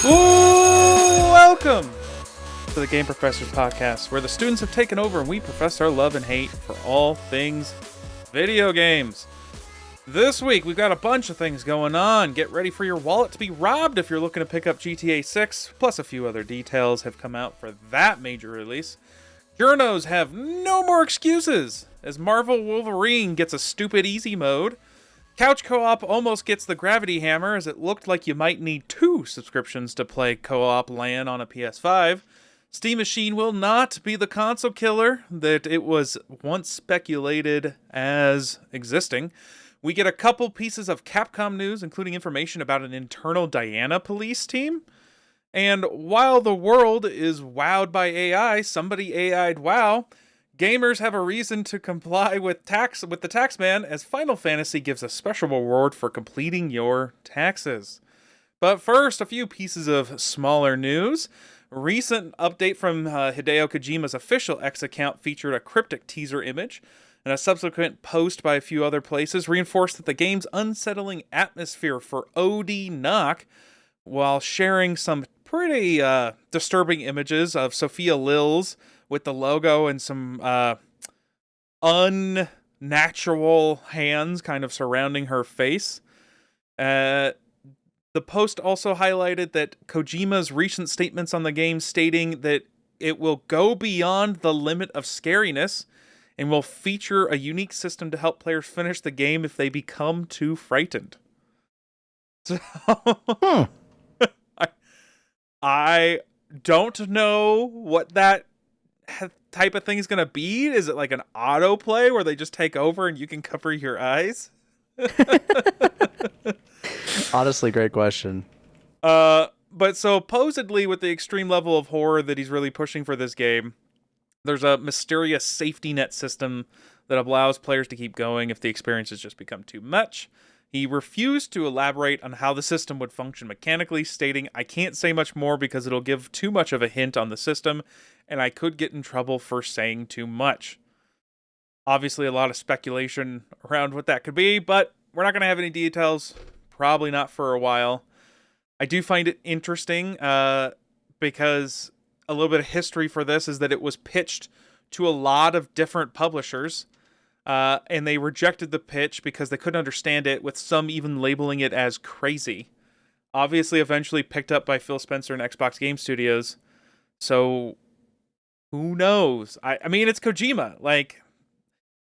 Ooh, welcome to the Game Professors Podcast, where the students have taken over and we profess our love and hate for all things video games. This week, we've got a bunch of things going on. Get ready for your wallet to be robbed if you're looking to pick up GTA 6, plus a few other details have come out for that major release. Journos have no more excuses, as Marvel Wolverine gets a stupid easy mode. Couch co-op almost gets the gravity hammer, as it looked like you might need 2 subscriptions to play co-op LAN on a PS5. Steam Machine will not be the console killer that it was once speculated as existing. We get a couple pieces of Capcom news, including information about an internal Diana police team. And while the world is wowed by AI, somebody AI'd WoW, gamers have a reason to comply with the tax man, as Final Fantasy gives a special reward for completing your taxes. But first, a few pieces of smaller news. Recent update from Hideo Kojima's official X account featured a cryptic teaser image, and a subsequent post by a few other places reinforced that the game's unsettling atmosphere for OD knock, while sharing some pretty disturbing images of Sophia Lills with the logo and some unnatural hands kind of surrounding her face. The post also highlighted that Kojima's recent statements on the game, stating that it will go beyond the limit of scariness and will feature a unique system to help players finish the game if they become too frightened. So, I don't know what that type of thing is going to be. Is it like an autoplay where they just take over and you can cover your eyes? Honestly, great question. But supposedly with the extreme level of horror that he's really pushing for this game, there's a mysterious safety net system that allows players to keep going if the experiences just become too much. He refused to elaborate on how the system would function mechanically, stating, "I can't say much more because it'll give too much of a hint on the system, and I could get in trouble for saying too much." Obviously, a lot of speculation around what that could be, but we're not going to have any details. Probably not for a while. I do find it interesting because a little bit of history for this is that it was pitched to a lot of different publishers, and they rejected the pitch because they couldn't understand it, with some even labeling it as crazy. Obviously, eventually picked up by Phil Spencer and Xbox Game Studios. So, who knows? I mean, it's Kojima. Like,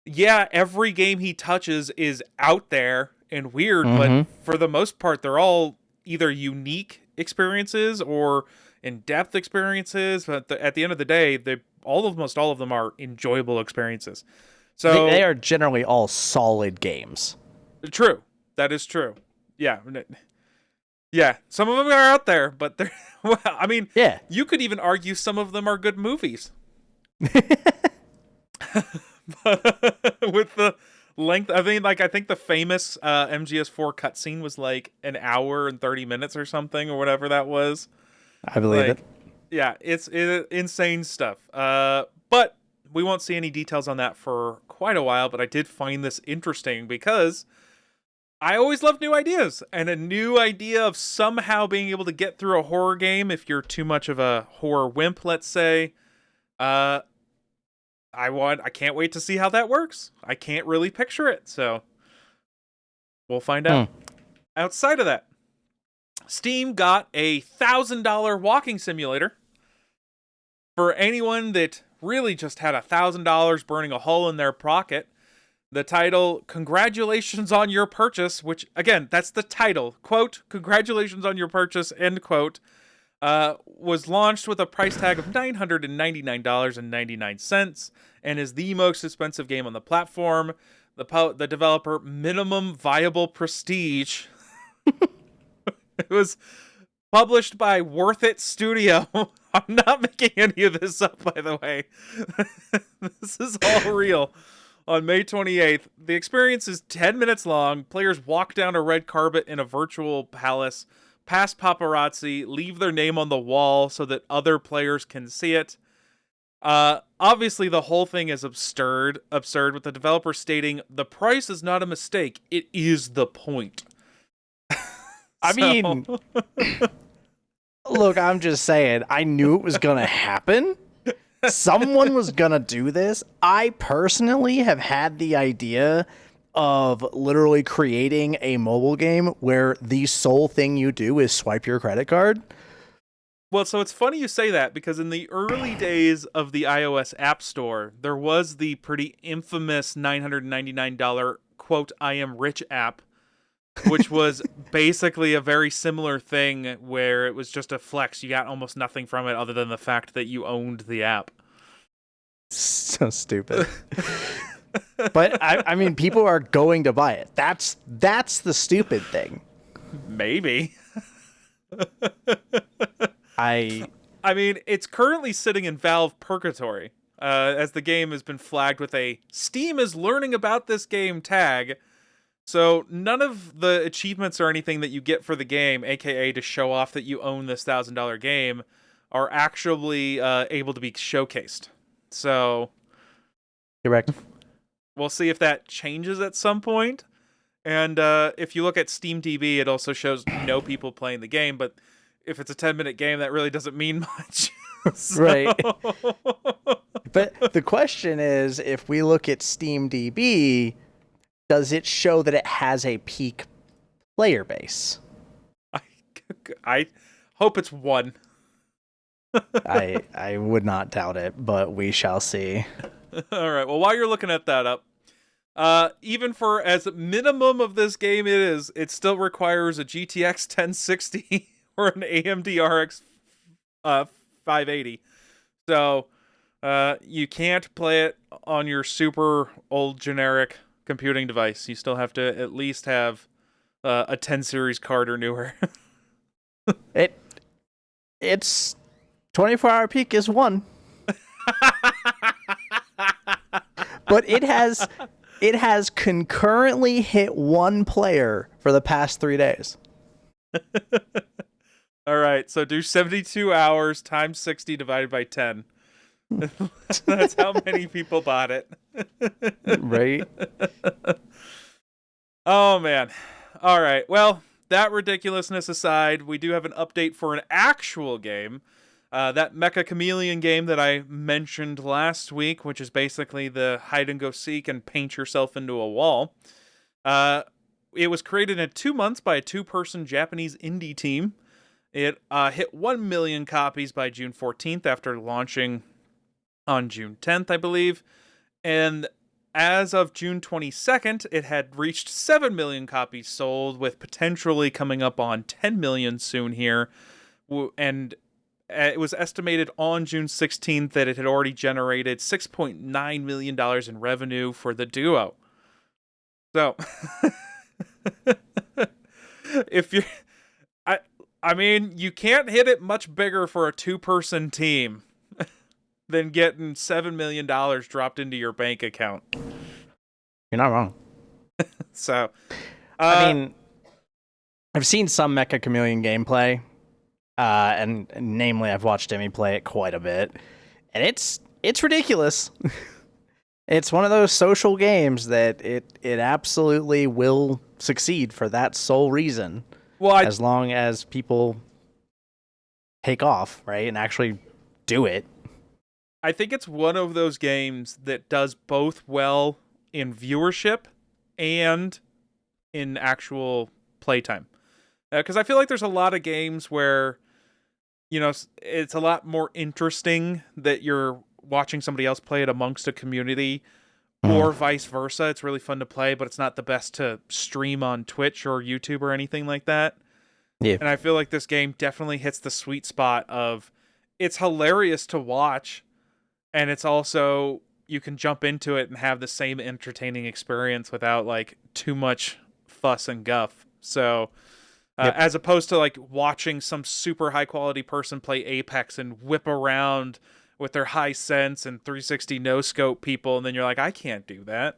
yeah, every game he touches is out there and weird, but for the most part, they're all either unique experiences or in-depth experiences. But at the end of the day, almost all of them are enjoyable experiences. So They are generally all solid games. True. That is true. Yeah. Yeah. Some of them are out there, but they're, well, I mean, Yeah. you could even argue some of them are good movies. With the length, I think the famous MGS4 cutscene was like an hour and 30 minutes or something, or whatever that was. I believe it. Yeah, it's insane stuff. But we won't see any details on that for quite a while, but I did find this interesting because I always love new ideas, and a new idea of somehow being able to get through a horror game if you're too much of a horror wimp, let's say. I can't wait to see how that works. I can't really picture it, so we'll find out. Outside of that, Steam got a $1,000 walking simulator for anyone that really just had $1,000 burning a hole in their pocket. The title, "Congratulations on your purchase," which, again, that's the title. Quote, "Congratulations on your purchase," end quote, was launched with a price tag of $999.99 and is the most expensive game on the platform. The developer, Minimum Viable Prestige. It was published by Worth It Studio. I'm not making any of this up, by the way. This is all real. On May 28th, the experience is 10 minutes long. Players walk down a red carpet in a virtual palace, past paparazzi, leave their name on the wall so that other players can see it. Obviously, the whole thing is absurd, with the developer stating, "The price is not a mistake, it is the point." I mean, Look, I'm just saying, I knew it was going to happen. Someone was going to do this. I personally have had the idea of literally creating a mobile game where the sole thing you do is swipe your credit card. Well, so it's funny you say that, because in the early days of the iOS App Store, there was the pretty infamous $999 quote, I am rich app, which was basically a very similar thing where it was just a flex. You got almost nothing from it other than the fact that you owned the app. So stupid. But I mean, people are going to buy it. That's the stupid thing. Maybe. I mean, it's currently sitting in Valve Purgatory, as the game has been flagged with a Steam is learning about this game tag. So none of the achievements or anything that you get for the game, aka to show off that you own this $1,000 game, are actually able to be showcased. So correct. We'll see if that changes at some point. And if you look at SteamDB, it also shows no people playing the game, but if it's a 10-minute game, that really doesn't mean much. Right. But the question is, if we look at SteamDB, does it show that it has a peak player base? I hope it's one. I would not doubt it, but we shall see. All right. Well, while you're looking at that up, even for as minimum of this game it still requires a GTX 1060 or an AMD RX 580. So you can't play it on your super old generic computing device. You still have to at least have a 10 series card or newer. It's 24-hour peak is one. But it has concurrently hit one player for the past 3 days. All right, so do 72 hours times 60 divided by 10. That's how many people bought it. Right? Oh, man. All right, well, that ridiculousness aside, we do have an update for an actual game. That Mecha Chameleon game that I mentioned last week, which is basically the hide-and-go-seek and paint yourself into a wall. It was created in 2 months by a 2-person Japanese indie team. It hit 1 million copies by June 14th after launching on June 10th, I believe. And as of June 22nd, it had reached 7 million copies sold, with potentially coming up on 10 million soon here. And it was estimated on June 16th that it had already generated $6.9 million in revenue for the duo. So, if you're... I mean, you can't hit it much bigger for a 2-person team than getting $7 million dropped into your bank account. You're not wrong. So, I mean, I've seen some Mecha Chameleon gameplay, and namely, I've watched Demi play it quite a bit, and it's ridiculous. It's one of those social games that it absolutely will succeed for that sole reason. Well, as long as people take off, right, and actually do it. I think it's one of those games that does both well in viewership and in actual playtime. Because I feel like there's a lot of games where, you know, it's a lot more interesting that you're watching somebody else play it amongst a community, or vice versa. It's really fun to play, but it's not the best to stream on Twitch or YouTube or anything like that. Yeah. And I feel like this game definitely hits the sweet spot of, it's hilarious to watch, and it's also, you can jump into it and have the same entertaining experience without like too much fuss and guff. So as opposed to like watching some super high quality person play Apex and whip around with their high sense and 360 no scope people, and then you're like, I can't do that.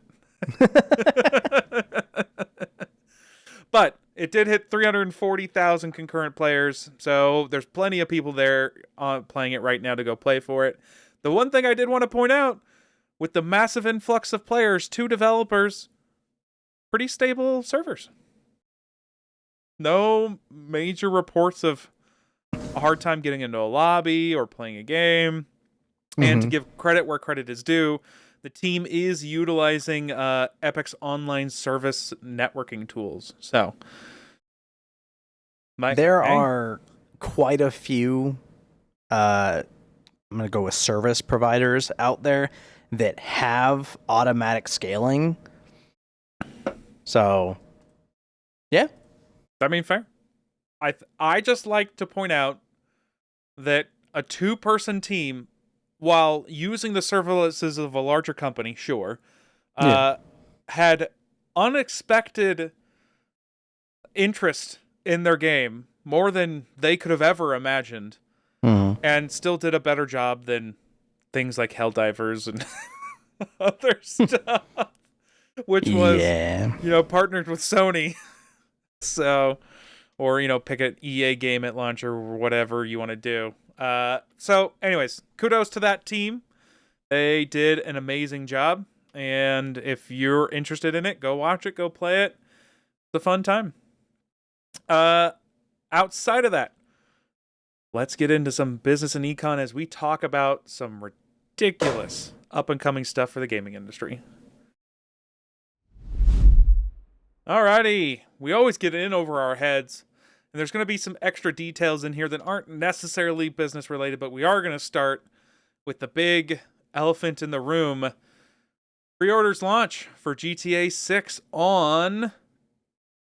But it did hit 340,000 concurrent players, so there's plenty of people there playing it right now to go play for it. The one thing I did want to point out, with the massive influx of players, 2 developers, pretty stable servers. No major reports of a hard time getting into a lobby or playing a game. And to give credit where credit is due, the team is utilizing Epic's online service networking tools. So, there are quite a few, I'm going to go with service providers out there that have automatic scaling. So, yeah. I mean, fair. I just like to point out that a 2-person team, while using the services of a larger company, sure, had unexpected interest in their game, more than they could have ever imagined, and still did a better job than things like Helldivers and other stuff, which was, partnered with Sony. So, or, pick an EA game at launch or whatever you want to do. So, anyways, kudos to that team. They did an amazing job. And if you're interested in it, go watch it, go play it. It's a fun time. Outside of that, let's get into some business and econ as we talk about some ridiculous up-and-coming stuff for the gaming industry. Alrighty, we always get in over our heads, and there's going to be some extra details in here that aren't necessarily business related, but we are going to start with the big elephant in the room. Pre-orders launch for GTA 6 on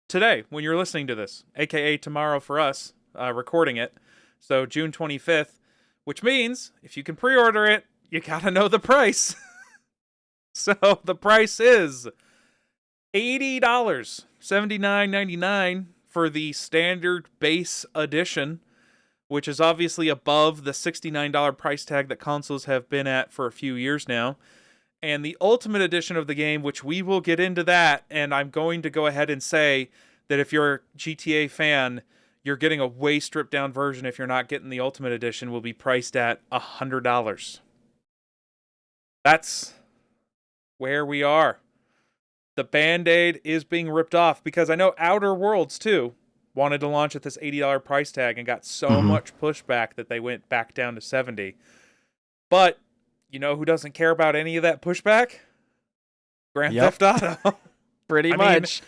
today, when you're listening to this, aka tomorrow for us, recording it. So June 25th, which means if you can pre-order it, you gotta know the price. So the price is $80, $79.99 for the standard base edition, which is obviously above the $69 price tag that consoles have been at for a few years now. And the Ultimate Edition of the game, which we will get into that, and I'm going to go ahead and say that if you're a GTA fan, you're getting a way stripped down version if you're not getting the Ultimate Edition, will be priced at $100. That's where we are. The Band-Aid is being ripped off because I know Outer Worlds, too, wanted to launch at this $80 price tag and got so much pushback that they went back down to $70. But you know who doesn't care about any of that pushback? Grand Theft Auto. Pretty much.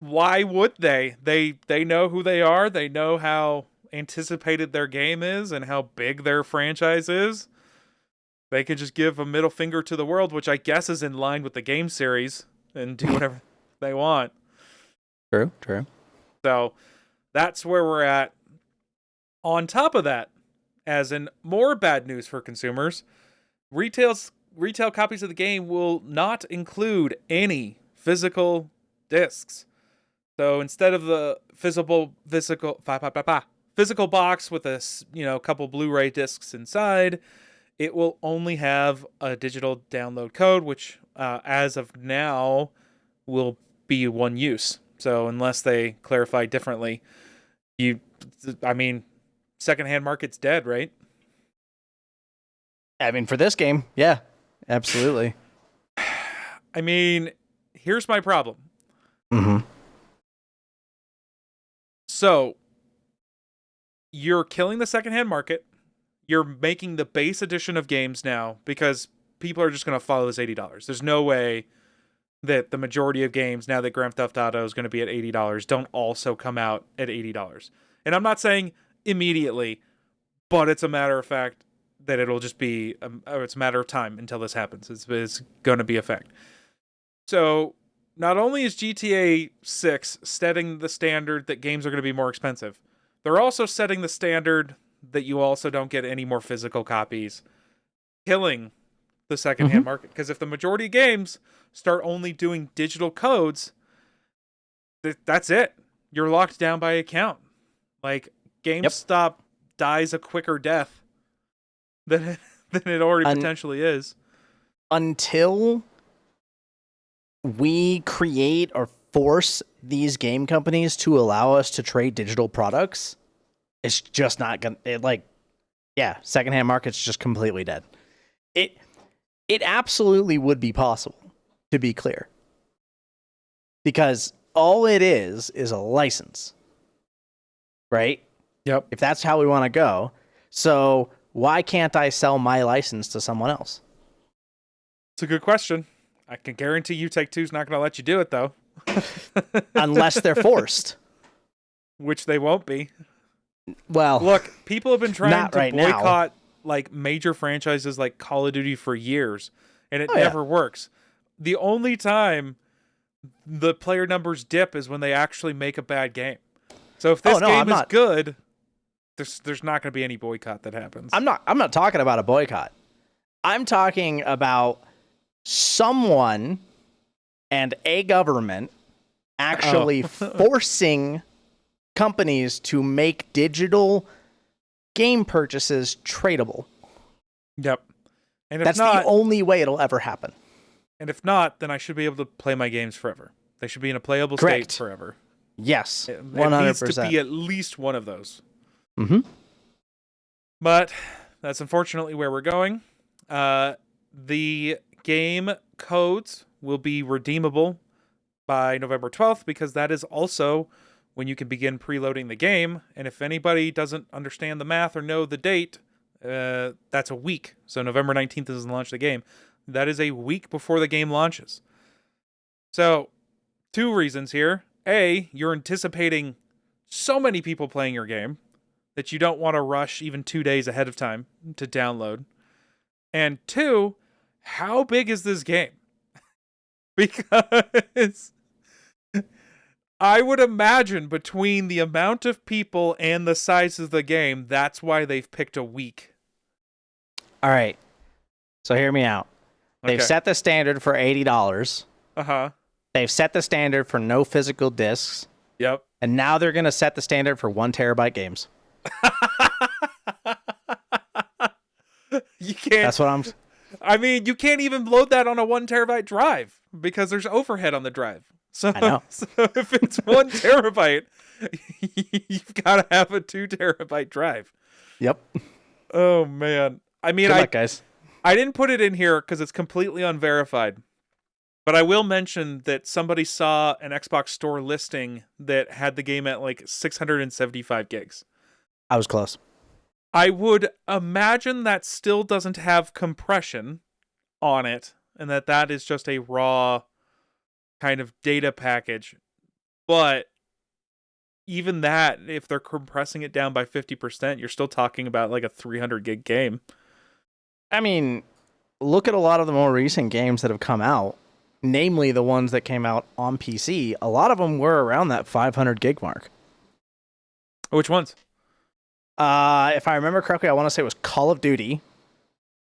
Why would they? They know who they are. They know how anticipated their game is and how big their franchise is. They could just give a middle finger to the world, which I guess is in line with the game series, and do whatever they want. True. So that's where we're at. On top of that, as in more bad news for consumers, retail copies of the game will not include any physical discs. So instead of the physical box with a couple Blu-ray discs inside, it will only have a digital download code, which as of now will be one use. So unless they clarify differently, secondhand market's dead, right? I mean, for this game, yeah, absolutely. I mean, here's my problem. So, you're killing the secondhand market. You're making the base edition of games now because people are just going to follow this $80. There's no way that the majority of games, now that Grand Theft Auto is going to be at $80, don't also come out at $80. And I'm not saying immediately, but it's a matter of fact that it'll just be, it's a matter of time until this happens. It's going to be a fact. So, not only is GTA 6 setting the standard that games are going to be more expensive, they're also setting the standard that you also don't get any more physical copies, killing the secondhand market. Because if the majority of games start only doing digital codes, that's it. You're locked down by account. Like, GameStop dies a quicker death than it already potentially is. Until we create or force these game companies to allow us to trade digital products, it's just not gonna secondhand market's just completely dead. It absolutely would be possible, to be clear, because all it is a license, right? Yep. if that's how we want to go. So why can't I sell my license to someone else? It's a good question. I can guarantee you Take-Two's not going to let you do it, though. Unless they're forced. Which they won't be. Well, look, people have been trying to right boycott like major franchises like Call of Duty for years, and it never works. The only time the player numbers dip is when they actually make a bad game. So if this game is good, there's not going to be any boycott that happens. I'm not talking about a boycott. I'm talking about someone and a government actually forcing companies to make digital game purchases tradable. Yep. And if that's the only way it'll ever happen. And if not, then I should be able to play my games forever. They should be in a playable state forever. Yes, 100%. It needs to be at least one of those. Mm-hmm. But that's unfortunately where we're going. The game codes will be redeemable by November 12th because that is also when you can begin preloading the game. And if anybody doesn't understand the math or know the date, that's a week. So November 19th is the launch of the game. That is a week before the game launches. So, 2 reasons here. A, you're anticipating so many people playing your game that you don't want to rush even 2 days ahead of time to download. And 2, how big is this game? Because I would imagine between the amount of people and the size of the game, that's why they've picked a week. All right. So hear me out. They've set the standard for $80. Uh-huh. They've set the standard for no physical discs. Yep. And now they're going to set the standard for 1 terabyte games. You can't. That's what I'm. I mean, you can't even load that on a 1 terabyte drive because there's overhead on the drive. So, I know. So if it's 1 terabyte, you've got to have a 2 terabyte drive. Yep. Oh man. I mean, Good luck, guys. I didn't put it in here because it's completely unverified. But I will mention that somebody saw an Xbox Store listing that had the game at like 675 gigs. I was close. I would imagine that still doesn't have compression on it, and that is just a raw kind of data package. But even that, if they're compressing it down by 50%, you're still talking about like a 300 gig game. I mean, look at a lot of the more recent games that have come out, namely the ones that came out on PC. A lot of them were around that 500 gig mark. Which ones? If I remember correctly, I want to say it was Call of Duty.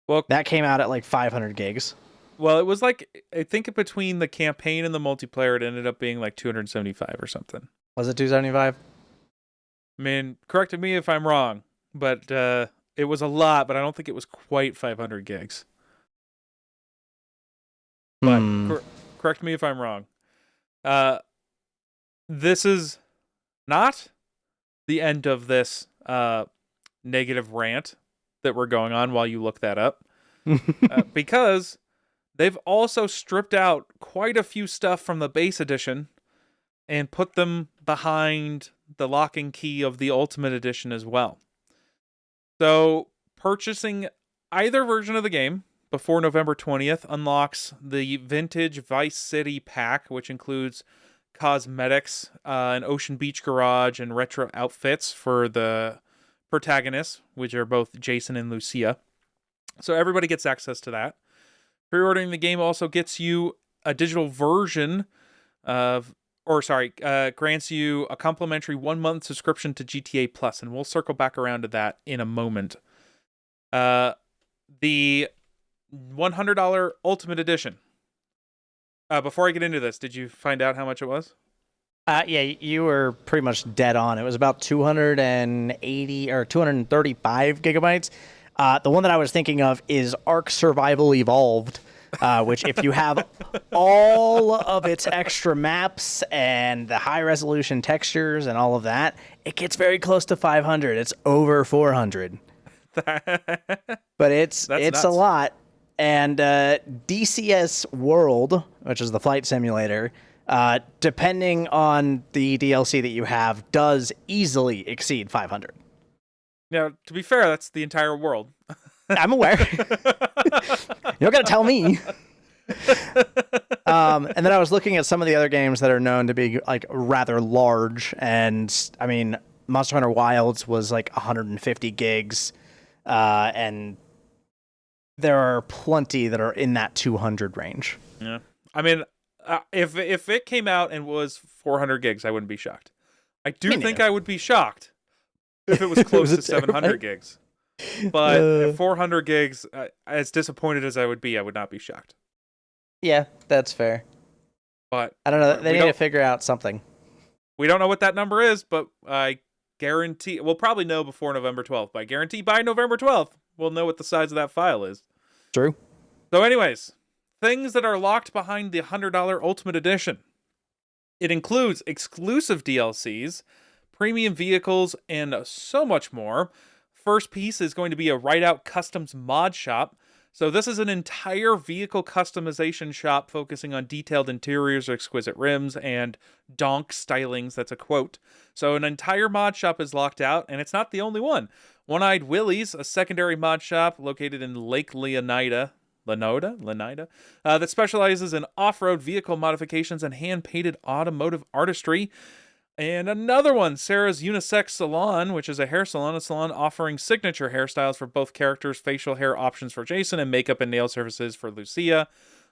Well, that came out at like 500 gigs. Well, it was like, I think between the campaign and the multiplayer, it ended up being like 275 or something. Was it 275? I mean, correct me if I'm wrong, but it was a lot, but I don't think it was quite 500 gigs. But correct me if I'm wrong. This is not the end of this negative rant that we're going on while you look that up. Because they've also stripped out quite a few stuff from the base edition and put them behind the lock and key of the Ultimate Edition as well. So purchasing either version of the game before November 20th unlocks the Vintage Vice City pack, which includes cosmetics, an Ocean Beach garage, and retro outfits for the protagonists, which are both Jason and Lucia. So everybody gets access to that. Pre-ordering the game also gets you a digital version grants you a complimentary 1-month subscription to GTA Plus, and we'll circle back around to that in a moment. The $100 Ultimate Edition. Before I get into this, did you find out how much it was? Yeah, you were pretty much dead on. It was about 280 or 235 gigabytes. The one that I was thinking of is Ark Survival Evolved, which if you have all of its extra maps and the high resolution textures and all of that, it gets very close to 500. It's over 400. But it's nuts. A lot. And DCS World, which is the flight simulator, depending on the DLC that you have, does easily exceed 500. Now, to be fair, that's the entire world. I'm aware. You're gonna tell me. And then I was looking at some of the other games that are known to be like rather large, and I mean, Monster Hunter Wilds was like 150 gigs, and there are plenty that are in that 200 range. Yeah, I mean, if it came out and was 400 gigs, I wouldn't be shocked. I do think I would be shocked if it was close to 700 gigs. But at 400 gigs, as disappointed as I would not be shocked. Yeah, that's fair. But I don't know. They need to figure out something. We don't know what that number is, but I guarantee we'll probably know before November 12th. But I guarantee by November 12th, we'll know what the size of that file is. True. So anyways, things that are locked behind the $100 Ultimate Edition. It includes exclusive DLCs, premium vehicles, and so much more. First piece is going to be a Rideout Customs mod shop. So this is an entire vehicle customization shop focusing on detailed interiors, exquisite rims, and donk stylings. That's a quote. So an entire mod shop is locked out, and it's not the only one. One-Eyed Willie's, a secondary mod shop located in Lake Leonida, that specializes in off-road vehicle modifications and hand-painted automotive artistry. And another one, Sarah's Unisex Salon, which is a hair salon, a salon offering signature hairstyles for both characters, facial hair options for Jason, and makeup and nail services for Lucia.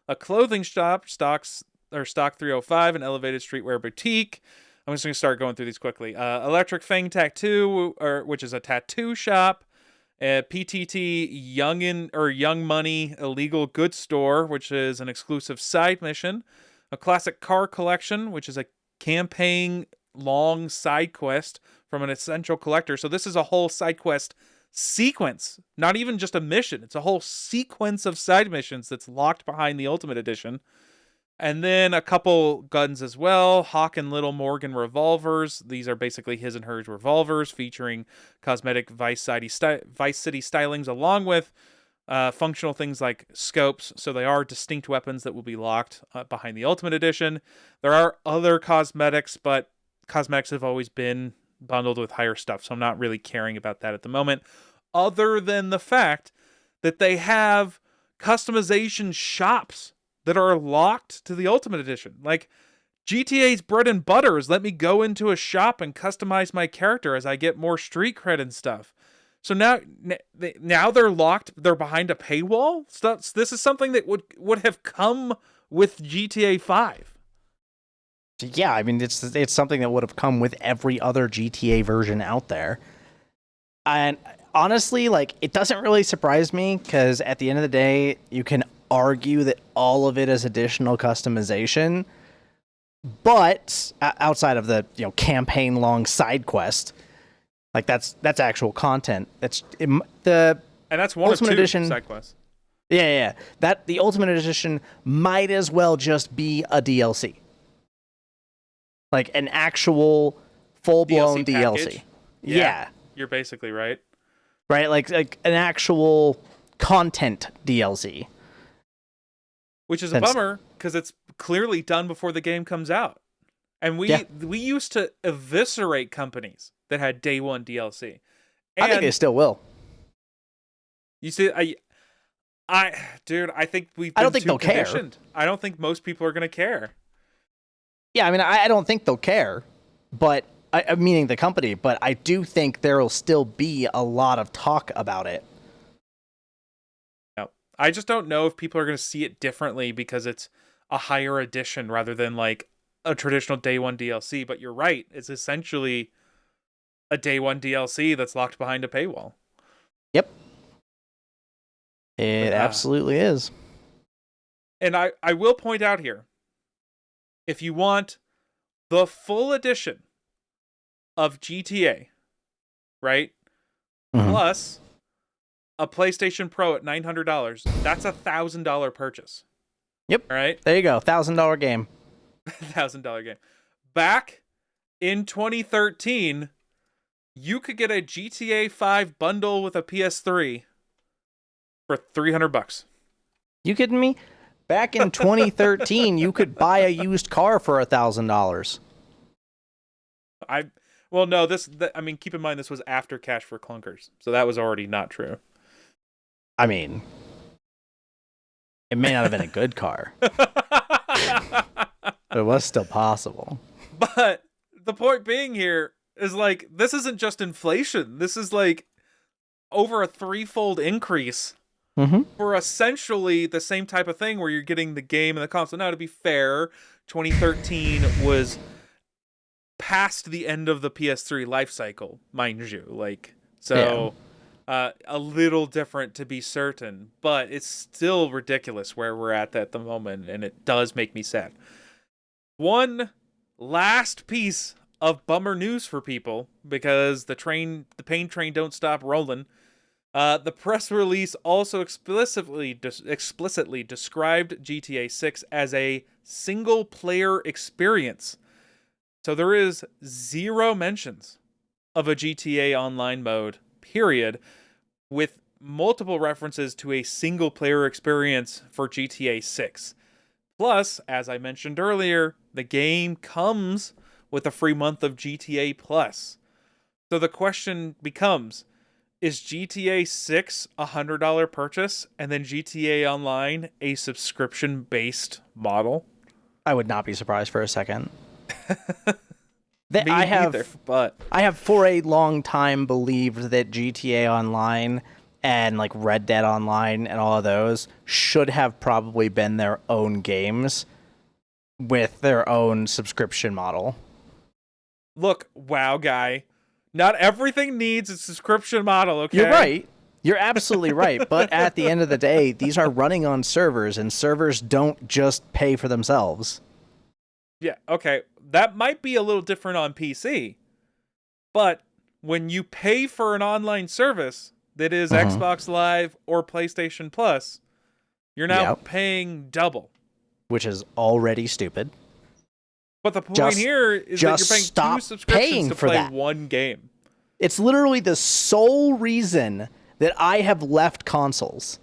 A clothing shop, Stock 305, an elevated streetwear boutique. I'm just going to start going through these quickly. Electric Fang Tattoo, which is a tattoo shop. PTT Young Money Illegal Goods Store, which is an exclusive side mission. A Classic Car Collection, which is a campaign long side quest from an essential collector. So this is a whole side quest sequence, not even just a mission. It's a whole sequence of side missions that's locked behind the Ultimate Edition. And then a couple guns as well. Hawk and Little Morgan revolvers. These are basically his and hers revolvers featuring cosmetic Vice City stylings along with functional things like scopes. So they are distinct weapons that will be locked behind the Ultimate Edition. There are other cosmetics, but cosmetics have always been bundled with higher stuff, so I'm not really caring about that at the moment, other than the fact that they have customization shops that are locked to the Ultimate Edition. Like, GTA's bread and butter is let me go into a shop and customize my character as I get more street cred and stuff. So now they're locked, they're behind a paywall? This is something that would have come with GTA 5. Yeah, I mean, it's something that would have come with every other GTA version out there. And honestly, like, it doesn't really surprise me, because at the end of the day, you can argue that all of it is additional customization, but outside of the campaign long side quest, like that's actual content. That's and that's one Ultimate of two Edition side quests. Yeah. That the Ultimate Edition might as well just be a DLC, like an actual full blown DLC. Yeah, you're basically right. Right, like an actual content DLC. Which is a bummer, because it's clearly done before the game comes out. And we used to eviscerate companies that had day one DLC. And I think they still will. You see, I think we've been I don't think too they'll conditioned. care. I don't think most people are going to care. Yeah, I mean, I don't think they'll care, but meaning the company, but I do think there will still be a lot of talk about it. I just don't know if people are going to see it differently because it's a higher edition rather than like a traditional day one DLC. But you're right. It's essentially a day one DLC that's locked behind a paywall. Yep. It absolutely is. And I will point out here, if you want the full edition of GTA, right? Mm-hmm. Plus a PlayStation Pro at $900. That's $1,000 purchase. Yep. All right. There you go. $1,000 game. $1,000 game. Back in 2013, you could get a GTA 5 bundle with a PS3 for $300. You kidding me? Back in 2013, you could buy a used car for $1,000. Well, no, I mean, keep in mind this was after Cash for Clunkers, so that was already not true. I mean, it may not have been a good car, but it was still possible. But the point being here is like this isn't just inflation. This is like over a threefold increase for essentially the same type of thing where you're getting the game and the console. Now, to be fair, 2013 was past the end of the PS3 life cycle, mind you. Like, so a little different to be certain, but it's still ridiculous where we're at the moment, and it does make me sad. One last piece of bummer news for people, because the pain train don't stop rolling. The press release also explicitly described GTA 6 as a single-player experience. So there is zero mentions of a GTA Online mode, period, with multiple references to a single-player experience for GTA 6. Plus, as I mentioned earlier, the game comes with a free month of GTA Plus. So the question becomes, is GTA 6 a $100 purchase and then GTA Online a subscription-based model? I would not be surprised for a second. Neither, but I have for a long time believed that GTA Online and like Red Dead Online and all of those should have probably been their own games with their own subscription model. Look, WoW guy, not everything needs a subscription model, okay? You're right. You're absolutely right. But at the end of the day, these are running on servers, and servers don't just pay for themselves. Yeah, okay. That might be a little different on PC. But when you pay for an online service that is Xbox Live or PlayStation Plus, you're now paying double. Which is already stupid. But the point here is that you're paying 2 subscriptions to play one game. It's literally the sole reason that I have left consoles.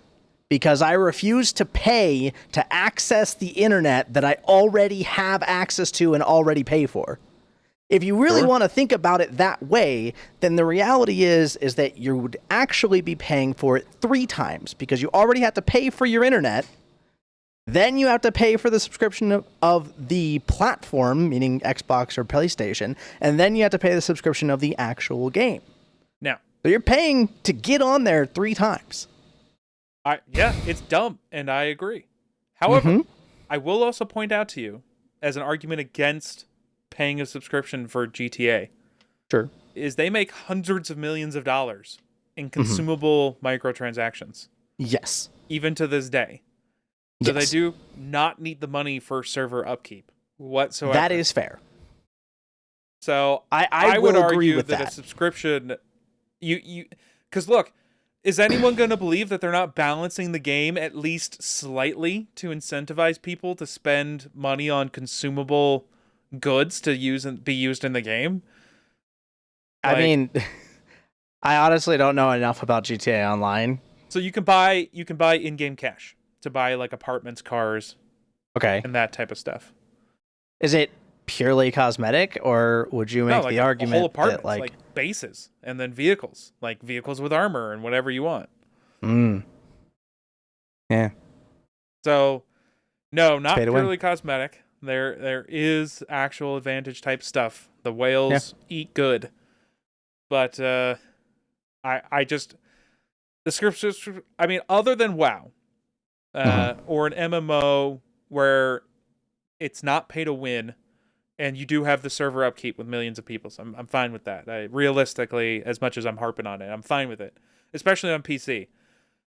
Because I refuse to pay to access the internet that I already have access to and already pay for. If you really want to think about it that way, then the reality is that you would actually be paying for it 3 times, because you already have to pay for your internet, then you have to pay for the subscription of the platform, meaning Xbox or PlayStation, and then you have to pay the subscription of the actual game. Now, so you're paying to get on there 3 times. Yeah, it's dumb, and I agree. However, I will also point out to you, as an argument against paying a subscription for GTA, is they make hundreds of millions of dollars in consumable microtransactions. Yes. Even to this day. So they do not need the money for server upkeep whatsoever. That is fair. So I would will agree argue with that a subscription, because look, is anyone going to believe that they're not balancing the game at least slightly to incentivize people to spend money on consumable goods to be used in the game? I mean, I honestly don't know enough about GTA Online. So you can buy in-game cash to buy like apartments, cars, and that type of stuff. Is it purely cosmetic, or would you make the argument whole apartments, that like bases and then vehicles, like vehicles with armor and whatever you want? Yeah. So, no, not purely cosmetic. There is actual advantage type stuff. The whales eat good, but I just the scriptures. I mean, other than WoW, or an MMO where it's not pay to win, and you do have the server upkeep with millions of people. So I'm fine with that. Realistically, as much as I'm harping on it, I'm fine with it, especially on PC.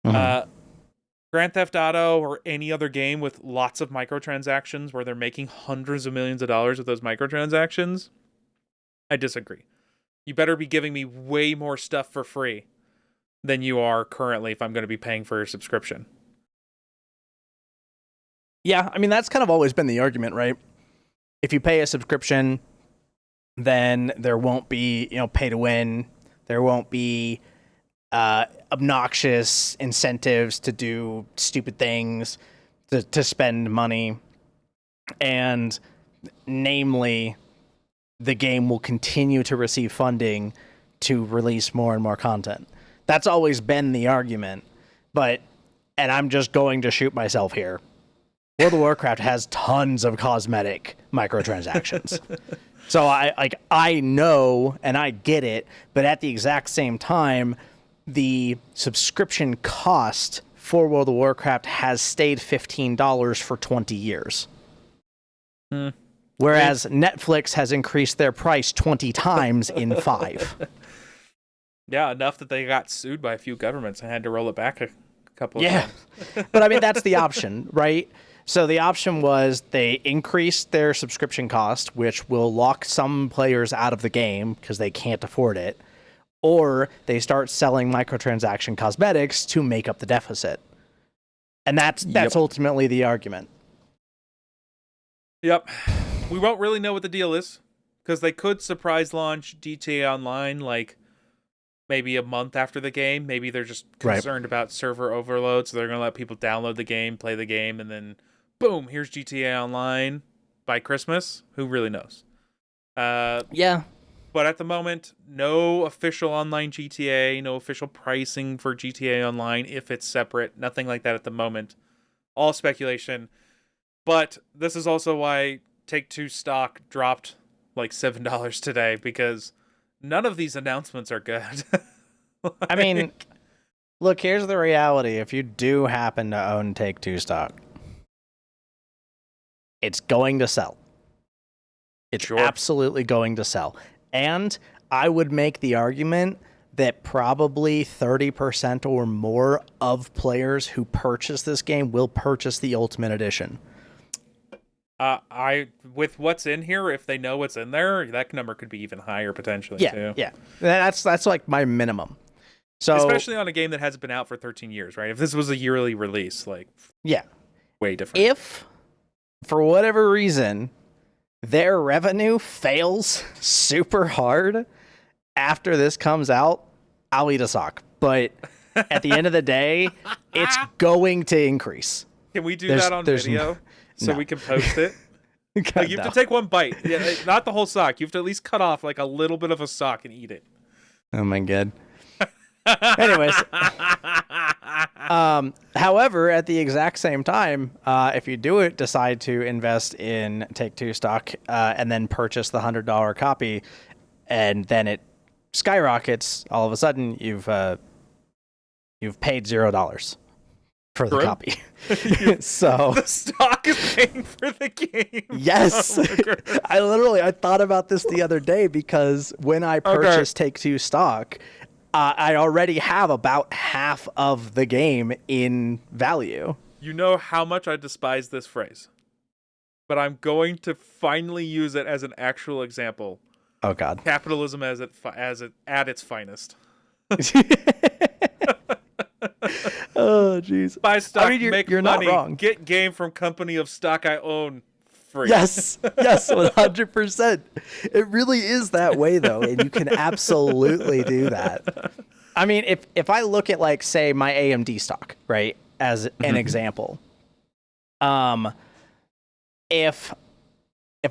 Grand Theft Auto or any other game with lots of microtransactions where they're making hundreds of millions of dollars with those microtransactions, I disagree. You better be giving me way more stuff for free than you are currently if I'm going to be paying for your subscription. Yeah, I mean, that's kind of always been the argument, right? If you pay a subscription, then there won't be, pay to win. There won't be obnoxious incentives to do stupid things, to spend money. And namely, the game will continue to receive funding to release more and more content. That's always been the argument. But, and I'm just going to shoot myself here, World of Warcraft has tons of cosmetic microtransactions. So I know and I get it, but at the exact same time, the subscription cost for World of Warcraft has stayed $15 for 20 years. Whereas Netflix has increased their price 20 times in 5. Yeah, enough that they got sued by a few governments and had to roll it back a couple of times. But I mean, that's the option, right? So the option was they increased their subscription cost, which will lock some players out of the game because they can't afford it, or they start selling microtransaction cosmetics to make up the deficit. And that's ultimately the argument. Yep. We won't really know what the deal is because they could surprise launch GTA Online like maybe a month after the game. Maybe they're just concerned about server overload, so they're going to let people download the game, play the game, and then boom, here's GTA Online by Christmas. Who really knows? Yeah. But at the moment, no official online GTA, no official pricing for GTA Online if it's separate. Nothing like that at the moment. All speculation. But this is also why Take-Two stock dropped like $7 today, because none of these announcements are good. I mean, look, here's the reality. If you do happen to own Take-Two stock, it's going to sell. It's absolutely going to sell. And I would make the argument that probably 30% or more of players who purchase this game will purchase the Ultimate Edition. With what's in here, if they know what's in there, that number could be even higher potentially too. Yeah. That's like my minimum. So especially on a game that hasn't been out for 13 years, right? If this was a yearly release, like way different. If for whatever reason their revenue fails super hard after this comes out, I'll eat a sock. But at the end of the day, it's going to increase. Can we do that on video so we can post it? God, like you have to take one bite. Yeah, not the whole sock. You have to at least cut off like a little bit of a sock and eat it. Oh my God. Anyways. However, at the exact same time, if you do decide to invest in Take-Two stock and then purchase the $100 copy, and then it skyrockets, all of a sudden you've paid $0 for the copy. So the stock is paying for the game. Yes. I thought about this the other day because when I purchased Take-Two stock, I already have about half of the game in value. You know how much I despise this phrase, but I'm going to finally use it as an actual example. Oh God! Capitalism at its finest. Oh jeez! Buy stock, make you're money, not wrong. Get game from company of stock I own. Free. Yes, 100%. It really is that way, though, and you can absolutely do that. I mean, if I look at, like, say, my AMD stock, right, as an example, if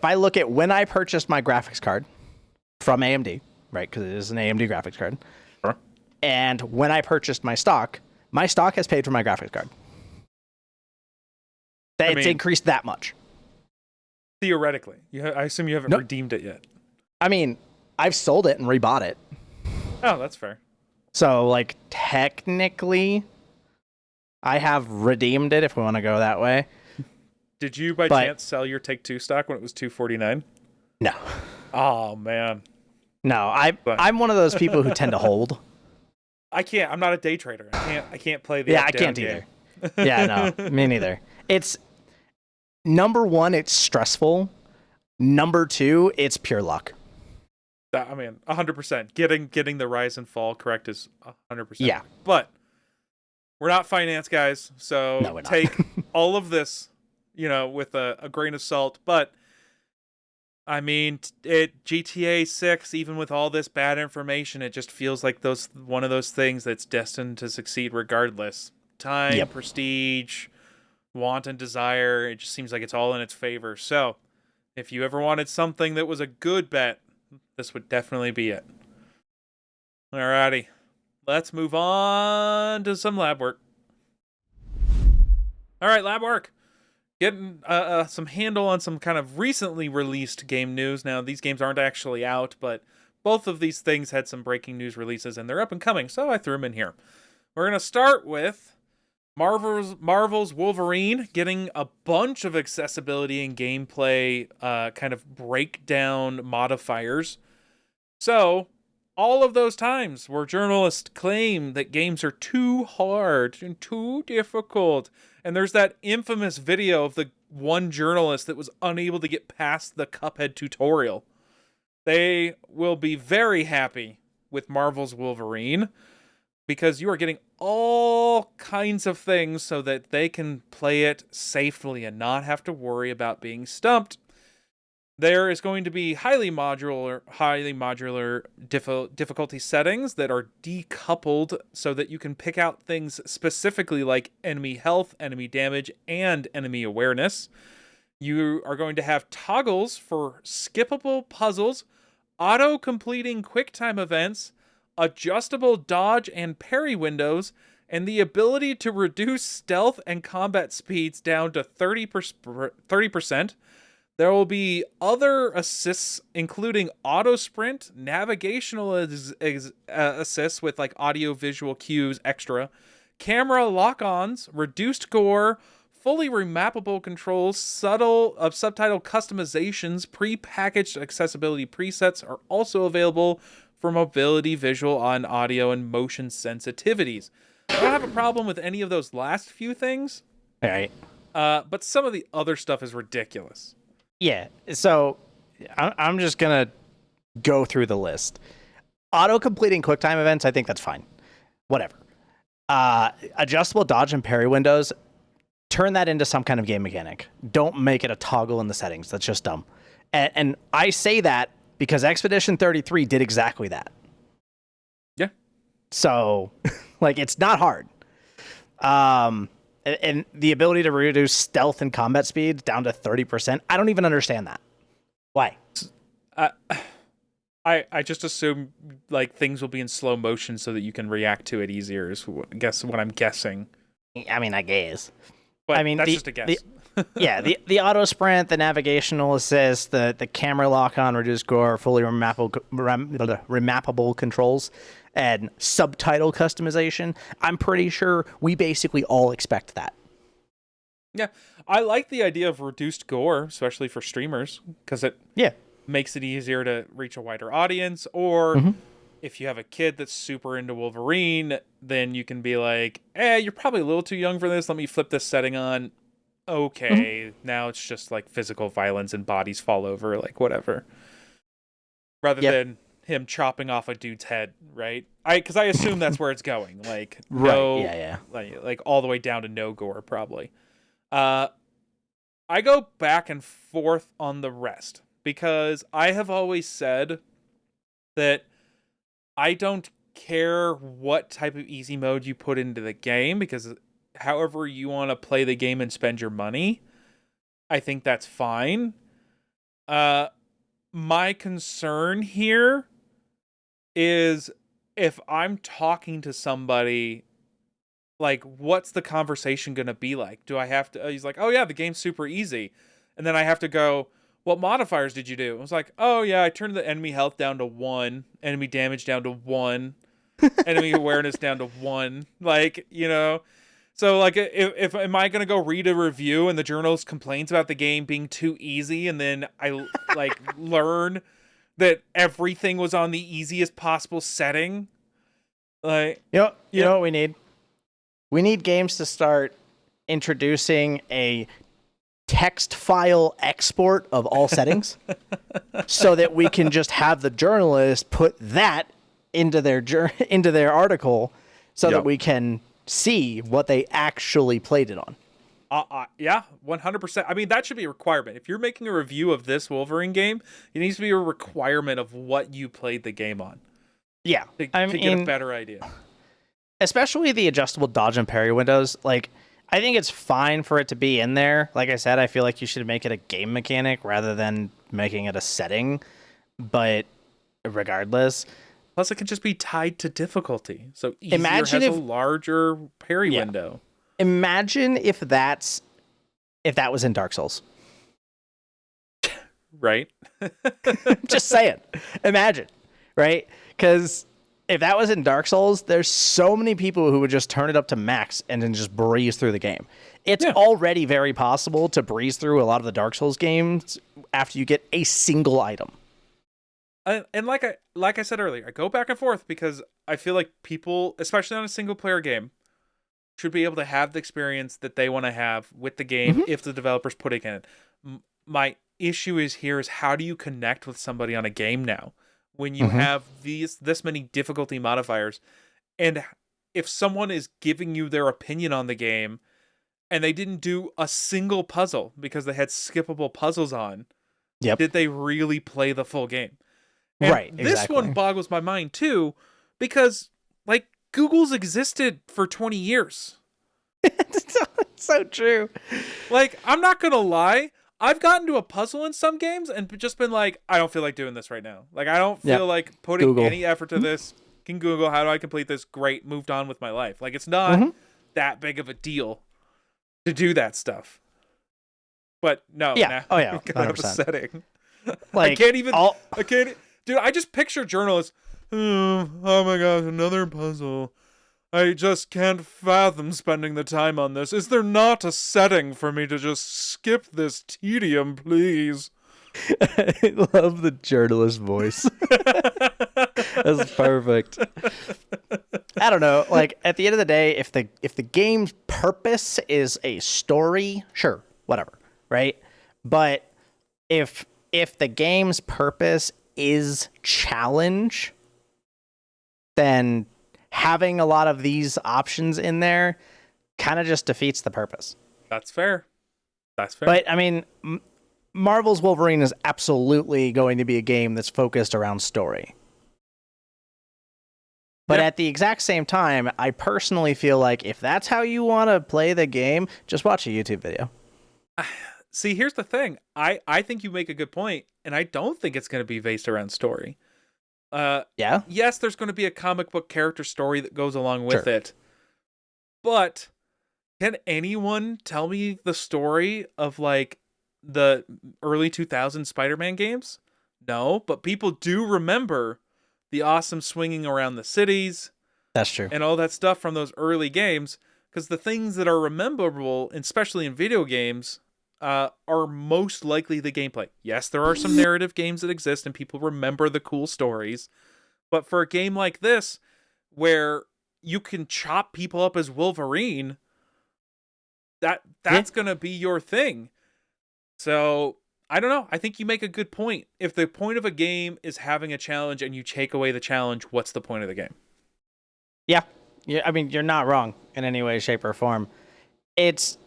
I look at when I purchased my graphics card from AMD, right, because it is an AMD graphics card, and when I purchased my stock has paid for my graphics card. It's increased that much. Theoretically. I assume you haven't redeemed it yet. I mean, I've sold it and rebought it. Oh, that's fair. So, like, technically, I have redeemed it if we want to go that way. Did you, by chance, sell your Take-Two stock when it was $249? No. Oh, man. No, I'm one of those people who tend to hold. I can't. I'm not a day trader. I can't play the I can't either. Yeah, no, me neither. It's... Number one, it's stressful. Number two, it's pure luck. I mean, 100%. Getting the rise and fall correct is 100%. Yeah. But we're not finance guys, so take all of this, with a grain of salt. But I mean, GTA 6, even with all this bad information, it just feels like one of those things that's destined to succeed regardless. Time, prestige, want and desire, it just seems like it's all in its favor. So If you ever wanted something that was a good bet, this would definitely be it. Alrighty. Let's move on to some lab work. Alright, lab work. Getting some handle on some kind of recently released game news. Now, these games aren't actually out, but both of these things had some breaking news releases, and they're up and coming, so I threw them in here. We're going to start with Marvel's Wolverine getting a bunch of accessibility and gameplay kind of breakdown modifiers. So, all of those times where journalists claim that games are too hard and too difficult, and there's that infamous video of the one journalist that was unable to get past the Cuphead tutorial. They will be very happy with Marvel's Wolverine because you are getting all kinds of things so that they can play it safely and not have to worry about being stumped. There is going to be highly modular difficulty settings that are decoupled so that you can pick out things specifically like enemy health, enemy damage, and enemy awareness. You are going to have toggles for skippable puzzles, auto-completing QuickTime events, adjustable dodge and parry windows, and the ability to reduce stealth and combat speeds down to 30%. There will be other assists, including auto sprint, navigational assists with like audio visual cues extra, camera lock-ons, reduced gore, fully remappable controls, subtitle customizations, pre-packaged accessibility presets are also available for mobility, visual, on audio, and motion sensitivities. I don't have a problem with any of those last few things. All right. But some of the other stuff is ridiculous. Yeah, so I'm just going to go through the list. Auto-completing QuickTime events, I think that's fine. Whatever. Adjustable dodge and parry windows, turn that into some kind of game mechanic. Don't make it a toggle in the settings. That's just dumb. And I say that because Expedition 33 did exactly that. Yeah. So, like, it's not hard. And the ability to reduce stealth and combat speed down to 30%. I don't even understand that. Why? I just assume like things will be in slow motion so that you can react to it easier is what I'm guessing. I mean, I guess. But I mean, that's just a guess. The auto sprint, the navigational assist, the camera lock on, reduced gore, fully remappable controls, and subtitle customization. I'm pretty sure we basically all expect that. Yeah, I like the idea of reduced gore, especially for streamers, because it makes it easier to reach a wider audience. Or if you have a kid that's super into Wolverine, then you can be like, you're probably a little too young for this. Let me flip this setting on. Okay, now it's just like physical violence and bodies fall over, like whatever. Rather than him chopping off a dude's head, right? Because I assume that's where it's going. Like like all the way down to no gore, probably. I go back and forth on the rest because I have always said that I don't care what type of easy mode you put into the game because however you want to play the game and spend your money, I think that's fine. My concern here is if I'm talking to somebody, like, what's the conversation going to be like? Do I have to, he's like, oh yeah, the game's super easy. And then I have to go, what modifiers did you do? I was like, oh yeah, I turned the enemy health down to 1, enemy damage down to 1, enemy awareness down to 1. Like, you know, so like if am I going to go read a review and the journalist complains about the game being too easy and then I like learn that everything was on the easiest possible setting? Like, you know what we need? We need games to start introducing a text file export of all settings so that we can just have the journalist put that into their article so that we can see what they actually played it on. Yeah, 100%. I mean, that should be a requirement. If you're making a review of this Wolverine game, it needs to be a requirement of what you played the game on. Yeah. To get a better idea. Especially the adjustable dodge and parry windows. Like, I think it's fine for it to be in there. Like I said, I feel like you should make it a game mechanic rather than making it a setting. But regardless, Plus, it can just be tied to difficulty. So easier imagine has a if larger parry yeah, window. imagine if that was in Dark Souls. Right? Just saying. Imagine, right? Because if that was in Dark Souls, there's so many people who would just turn it up to max and then just breeze through the game. It's Yeah. already very possible to breeze through a lot of the Dark Souls games after you get a single item. And like I said earlier, I go back and forth because I feel like people, especially on a single player game, should be able to have the experience that they want to have with the game Mm-hmm. if the developer's putting in it. My issue is how do you connect with somebody on a game now when you Mm-hmm. have this many difficulty modifiers, and if someone is giving you their opinion on the game and they didn't do a single puzzle because they had skippable puzzles on, Yep. did they really play the full game? And Right. this one Exactly. boggles my mind too, because like Google's existed for 20 years. It's so true. Like, I'm not gonna lie, I've gotten to a puzzle in some games and just been like, I don't feel like doing this right now. Like, I don't feel Yep. like putting Google. any effort to this. Can Google, how do I complete this? Great, moved on with my life. Like, it's not Mm-hmm. that big of a deal to do that stuff. But no, Yeah. now Oh yeah. you gotta have a 100%. setting. I Like can't even. all. I can't. Dude, I just picture journalists. Oh my gosh, another puzzle. I just can't fathom spending the time on this. Is there not a setting for me to just skip this tedium, please? I love the journalist voice. That's perfect. I don't know. Like at the end of the day, if the game's purpose is a story, sure, whatever, right? But if the game's purpose is challenge, then having a lot of these options in there kind of just defeats the purpose. That's fair. That's fair. But I mean, Marvel's Wolverine is absolutely going to be a game that's focused around story. But Yeah. at the exact same time, I personally feel like if that's how you want to play the game, just watch a YouTube video. See, here's the thing. I think you make a good point, and I don't think it's going to be based around story. Yeah? Yes, there's going to be a comic book character story that goes along with Sure. it. But can anyone tell me the story of like the early 2000 Spider-Man games? No, but people do remember the awesome swinging around the cities That's true. and all that stuff from those early games, because the things that are memorable, especially in video games, are most likely the gameplay. Yes, there are some narrative games that exist and people remember the cool stories, but for a game like this, where you can chop people up as Wolverine, that's gonna be your thing. So I don't know. I think you make a good point. If the point of a game is having a challenge and you take away the challenge, what's the point of the game? Yeah. Yeah, I mean, you're not wrong in any way, shape, or form. It's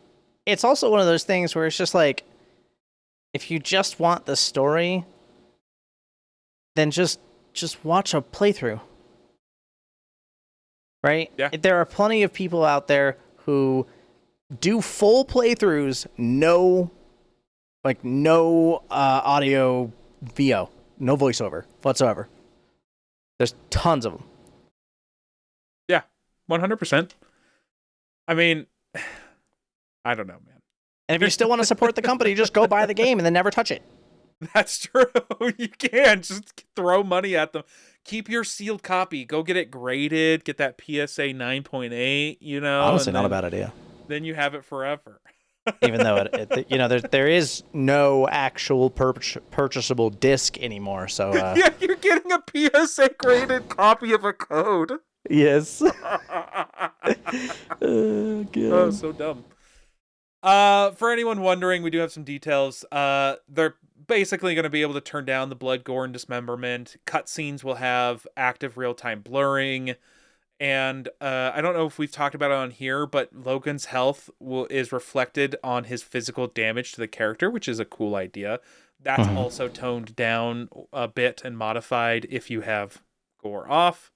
also one of those things where it's just like, if you just want the story, then just watch a playthrough. Right? Yeah. There are plenty of people out there who do full playthroughs, no audio VO, no voiceover whatsoever. There's tons of them. Yeah, 100%. I mean, I don't know, man. And if you still want to support the company, just go buy the game and then never touch it. That's true. You can just throw money at them. Keep your sealed copy. Go get it graded. Get that PSA 9.8. Honestly, and not a then, bad idea. then you have it forever. Even though there is no actual purchasable disc anymore. So Yeah, you're getting a PSA graded copy of a code. yes. Oh, so dumb. For anyone wondering, we do have some details. They're basically going to be able to turn down the blood, gore, and dismemberment. Cutscenes will have active real-time blurring. And I don't know if we've talked about it on here, but Logan's health is reflected on his physical damage to the character, which is a cool idea. That's also toned down a bit and modified if you have gore off.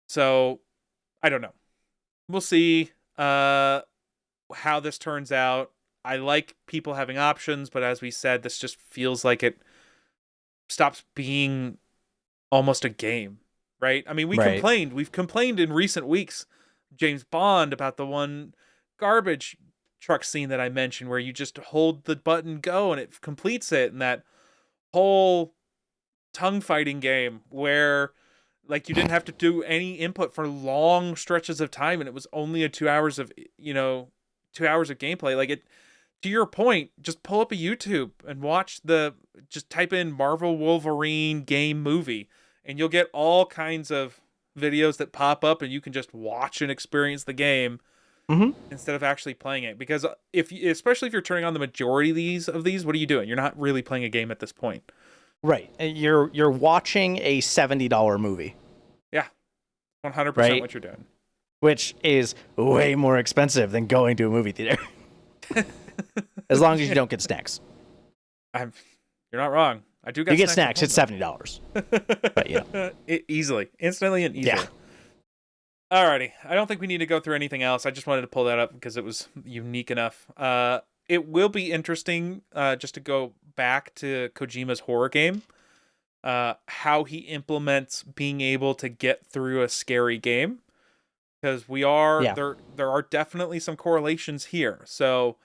So, I don't know. We'll see. how this turns out. I like people having options, but as we said, this just feels like it stops being almost a game, right? I mean, Right. we've complained in recent weeks, James Bond, about the one garbage truck scene that I mentioned where you just hold the button go and it completes it, and that whole tongue fighting game where like you didn't have to do any input for long stretches of time and it was only a 2 hours of 2 hours of gameplay. Like, it, to your point, just pull up a YouTube and just type in Marvel Wolverine game movie and you'll get all kinds of videos that pop up and you can just watch and experience the game Mm-hmm. instead of actually playing it. Because especially if you're turning on the majority of these, what are you doing? You're not really playing a game at this point. Right. You're watching a $70 movie. Yeah, 100% right? what you're doing. Which is way more expensive than going to a movie theater. As long as you don't get snacks. You're not wrong. I do get you get snacks. It's $70. But yeah, easily, instantly, and easily. Yeah. Alrighty. I don't think we need to go through anything else. I just wanted to pull that up because it was unique enough. It will be interesting just to go back to Kojima's horror game. How he implements being able to get through a scary game. Because there are definitely some correlations here. So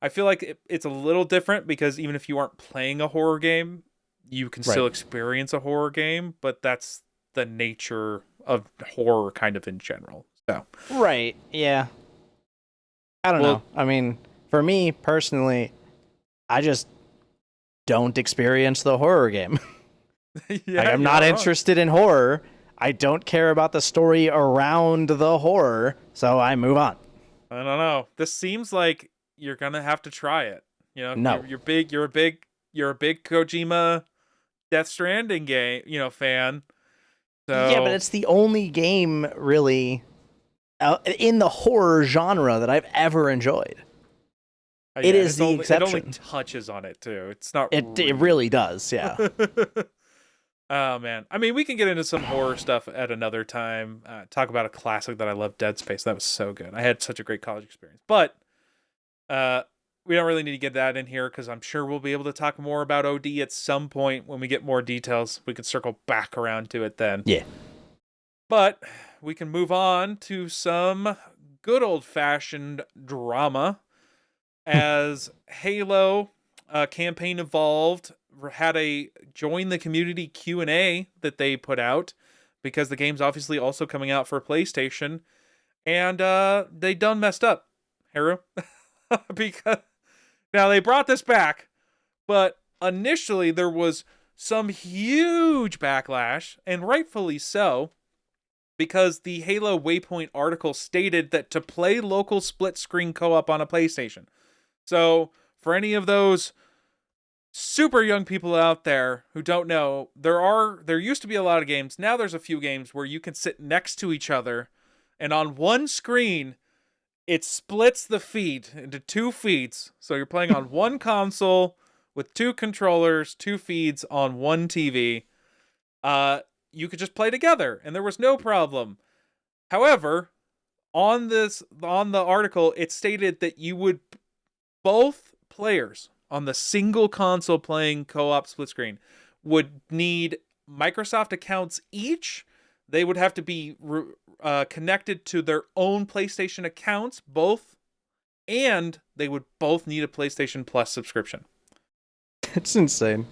I feel like it's a little different because even if you aren't playing a horror game, you can still experience a horror game, but that's the nature of horror kind of in general. So right, yeah. I don't know. I mean, for me personally, I just don't experience the horror game. I'm not interested in horror. I don't care about the story around the horror, so I move on. I don't know. This seems like you're gonna have to try it. No. You're a big Kojima Death Stranding game, fan. So yeah, but it's the only game really in the horror genre that I've ever enjoyed. It is the exception. It only touches on it too. It's not. It really does. Yeah. Oh man, I mean, we can get into some horror stuff at another time. Talk about a classic that I love, Dead Space. That was so good. I had such a great college experience. But we don't really need to get that in here because I'm sure we'll be able to talk more about OD at some point when we get more details. We can circle back around to it then. Yeah. But we can move on to some good old-fashioned drama as Halo campaign evolved. Had a join the community Q&A that they put out because the game's obviously also coming out for PlayStation, and they done messed up, Haru. Because now they brought this back, but initially there was some huge backlash, and rightfully so, because the Halo Waypoint article stated that to play local split screen co-op on a PlayStation. So for any of those super young people out there who don't know, there used to be a lot of games. Now there's a few games where you can sit next to each other and on one screen it splits the feed into 2 feeds. So you're playing on one console with 2 controllers, 2 feeds on one TV. You could just play together and there was no problem. However, on the article it stated that both players on the single console playing co-op split screen would need Microsoft accounts each. They would have to be connected to their own PlayStation accounts, both, and they would both need a PlayStation Plus subscription. It's insane.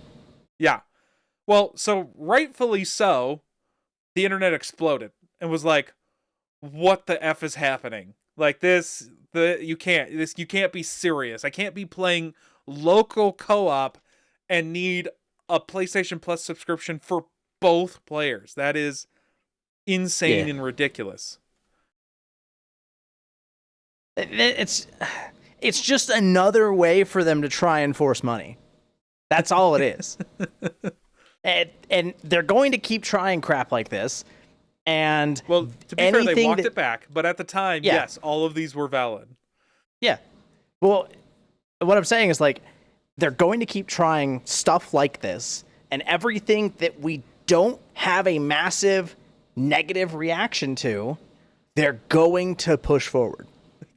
Yeah. Well, so rightfully so, the internet exploded and was like, what the F is happening? Like you can't be serious. I can't be playing local co-op and need a PlayStation Plus subscription for both players. That is insane and ridiculous. It's just another way for them to try and force money. That's all it is. and they're going to keep trying crap like this. And well, to be fair, they walked it back, but at the time, yes, all of these were valid. Yeah. Well, what I'm saying is, like, they're going to keep trying stuff like this, and everything that we don't have a massive negative reaction to, they're going to push forward.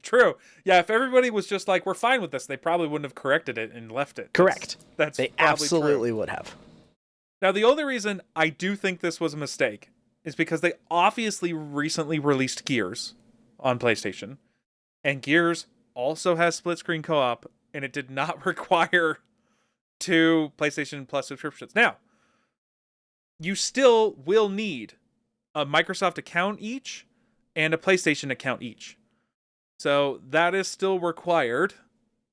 True. Yeah, if everybody was just like, we're fine with this, they probably wouldn't have corrected it and left it. Correct. That's they probably absolutely true. would have. Now, the only reason I do think this was a mistake is because they obviously recently released Gears on PlayStation, and Gears also has split-screen co-op, and it did not require 2 PlayStation Plus subscriptions. Now, you still will need a Microsoft account each and a PlayStation account each. So that is still required,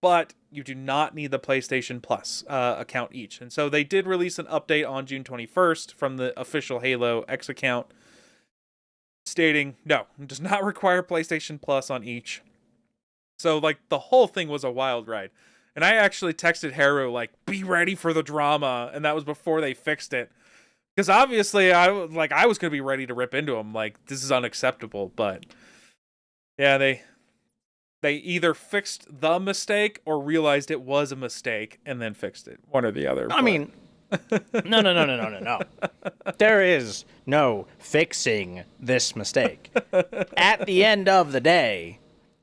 but you do not need the PlayStation Plus account each. And so they did release an update on June 21st from the official Halo X account stating, no, it does not require PlayStation Plus on each. So, like, the whole thing was a wild ride. And I actually texted Haru, like, be ready for the drama. And that was before they fixed it. Because obviously, I was going to be ready to rip into them. Like, this is unacceptable. But, yeah, they either fixed the mistake or realized it was a mistake and then fixed it. One or the other. I mean, no. There is no fixing this mistake. At the end of the day,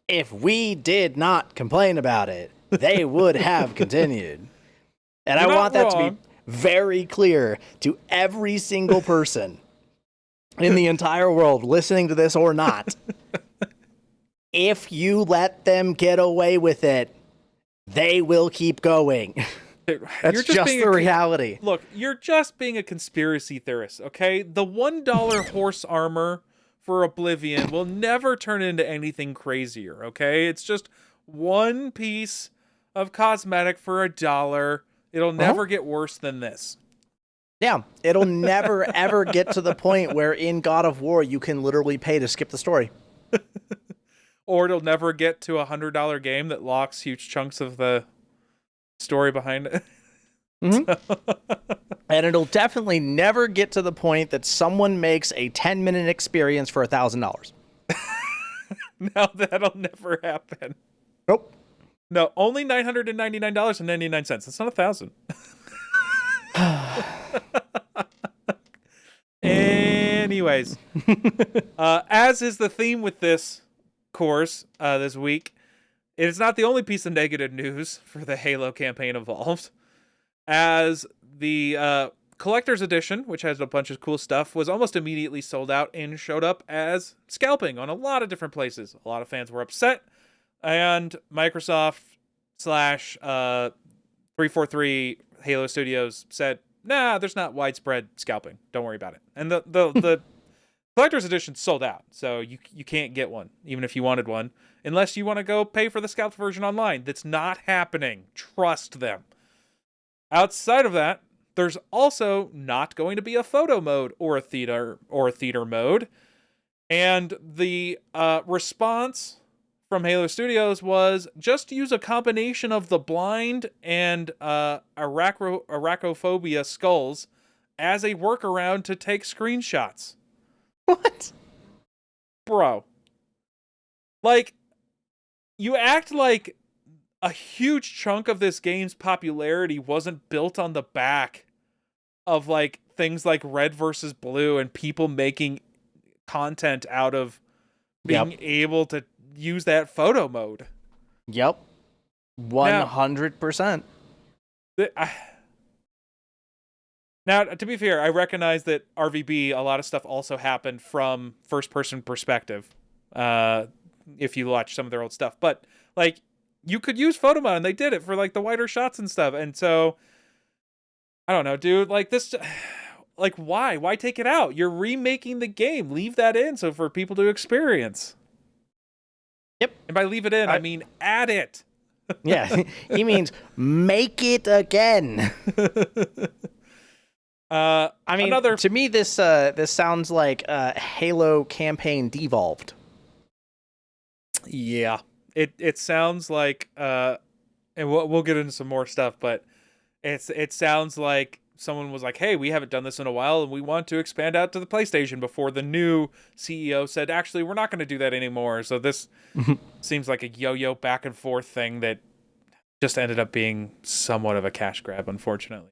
if we did not complain about it, they would have continued. And I want that to be very clear to every single person in the entire world, listening to this or not. If you let them get away with it, they will keep going. That's just the reality. Look, you're just being a conspiracy theorist, okay? The $1 horse armor for Oblivion will never turn into anything crazier, okay? It's just one piece of cosmetic for $1. It'll never get worse than this. Yeah, it'll never, ever get to the point where in God of War you can literally pay to skip the story. Or it'll never get to a $100 game that locks huge chunks of the story behind it. And it'll definitely never get to the point that someone makes a 10-minute experience for $1,000. No, that'll never happen. Nope. No, only $999.99. That's not $1,000. Anyways, as is the theme with this course this week, it is not the only piece of negative news for the Halo campaign Evolved, as the collector's edition, which has a bunch of cool stuff, was almost immediately sold out and showed up as scalping on a lot of different places. A lot of fans were upset, and Microsoft slash 343 Halo Studios said, nah, there's not widespread scalping. Don't worry about it. And the collector's edition sold out, so you can't get one, even if you wanted one, unless you want to go pay for the scalped version online. That's not happening. Trust them. Outside of that, there's also not going to be a photo mode or a theater mode. And the response from Halo Studios was just use a combination of the blind and arachnophobia skulls as a workaround to take screenshots. What? Bro. Like, you act like a huge chunk of this game's popularity wasn't built on the back of, like, things like Red versus Blue and people making content out of being able to use that photo mode. Yep. 100%. Now, to be fair, I recognize that RVB, a lot of stuff also happened from first-person perspective, if you watch some of their old stuff. But, like, you could use photo mode, and they did it for, like, the wider shots and stuff. And so, I don't know, dude. Like, this... Like, why? Why take it out? You're remaking the game. Leave that in so for people to experience. Yep. And by leave it in, I mean add it. Yeah, he means make it again. I mean, to me, this sounds like Halo campaign devolved. Yeah, it sounds like, and we'll get into some more stuff, but it sounds like someone was like, hey, we haven't done this in a while, and we want to expand out to the PlayStation before the new CEO said, actually, we're not going to do that anymore. So this seems like a yo-yo back and forth thing that just ended up being somewhat of a cash grab, unfortunately.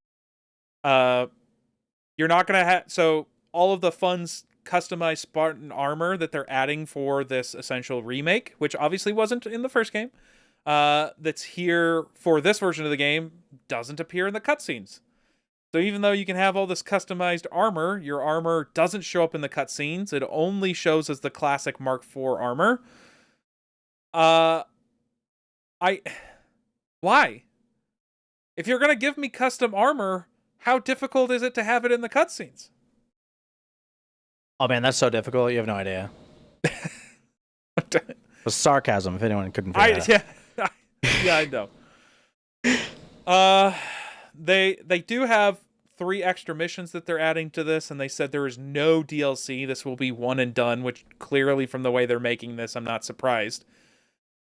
You're not going to have... So all of the funds customized Spartan armor that they're adding for this essential remake, which obviously wasn't in the first game, that's here for this version of the game, doesn't appear in the cutscenes. So even though you can have all this customized armor, your armor doesn't show up in the cutscenes. It only shows as the classic Mark IV armor. Why? If you're gonna give me custom armor, how difficult is it to have it in the cutscenes? Oh man, that's so difficult. You have no idea. It was sarcasm. If anyone couldn't figure it out. Yeah, I know. They do have 3 extra missions that they're adding to this, and they said there is no DLC. This will be one and done, which clearly from the way they're making this, I'm not surprised.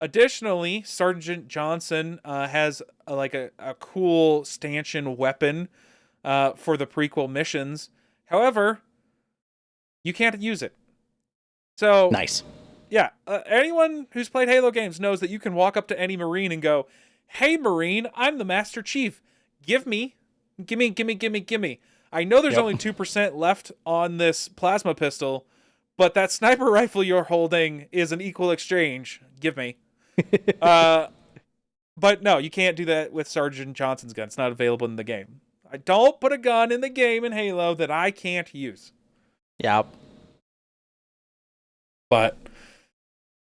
Additionally, Sergeant Johnson has a cool stanchion weapon for the prequel missions. However, you can't use it. So nice. Yeah, anyone who's played Halo games knows that you can walk up to any Marine and go, "Hey, Marine, I'm the Master Chief. Gimme. I know there's only 2% left on this plasma pistol, but that sniper rifle you're holding is an equal exchange. Give me." But no, you can't do that with Sergeant Johnson's gun. It's not available in the game. I don't put a gun in the game in Halo that I can't use. Yep. But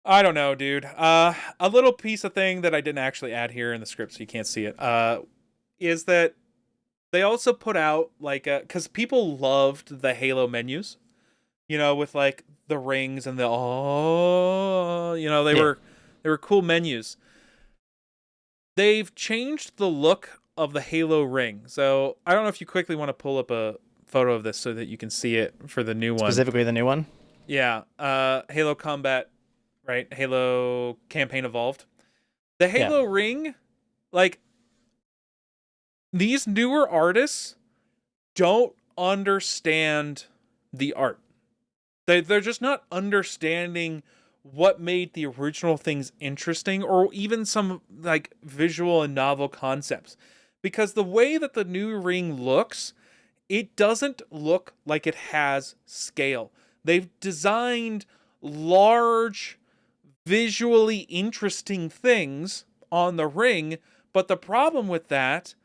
I don't know, dude. A little piece of thing that I didn't actually add here in the script, so you can't see it, is that they also put out because people loved the Halo menus, with the rings and the they were cool menus. They've changed the look of the Halo ring. So I don't know if you quickly want to pull up a photo of this so that you can see it for the new one. Specifically the new one? Yeah. Halo Combat, right? Halo Campaign Evolved. The Halo ring, these newer artists don't understand the art. They're just not understanding what made the original things interesting, or even some visual and novel concepts. Because the way that the new ring looks, it doesn't look like it has scale. They've designed large, visually interesting things on the ring, but the problem with that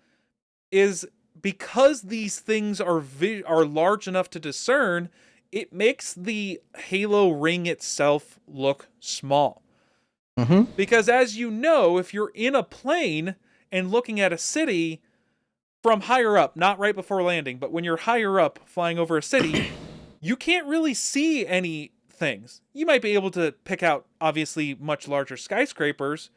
is because these things are large enough to discern, it makes the Halo ring itself look small. Mm-hmm. Because as you know, if you're in a plane and looking at a city from higher up, not right before landing, but when you're higher up flying over a city, you can't really see any things. You might be able to pick out, obviously, much larger skyscrapers,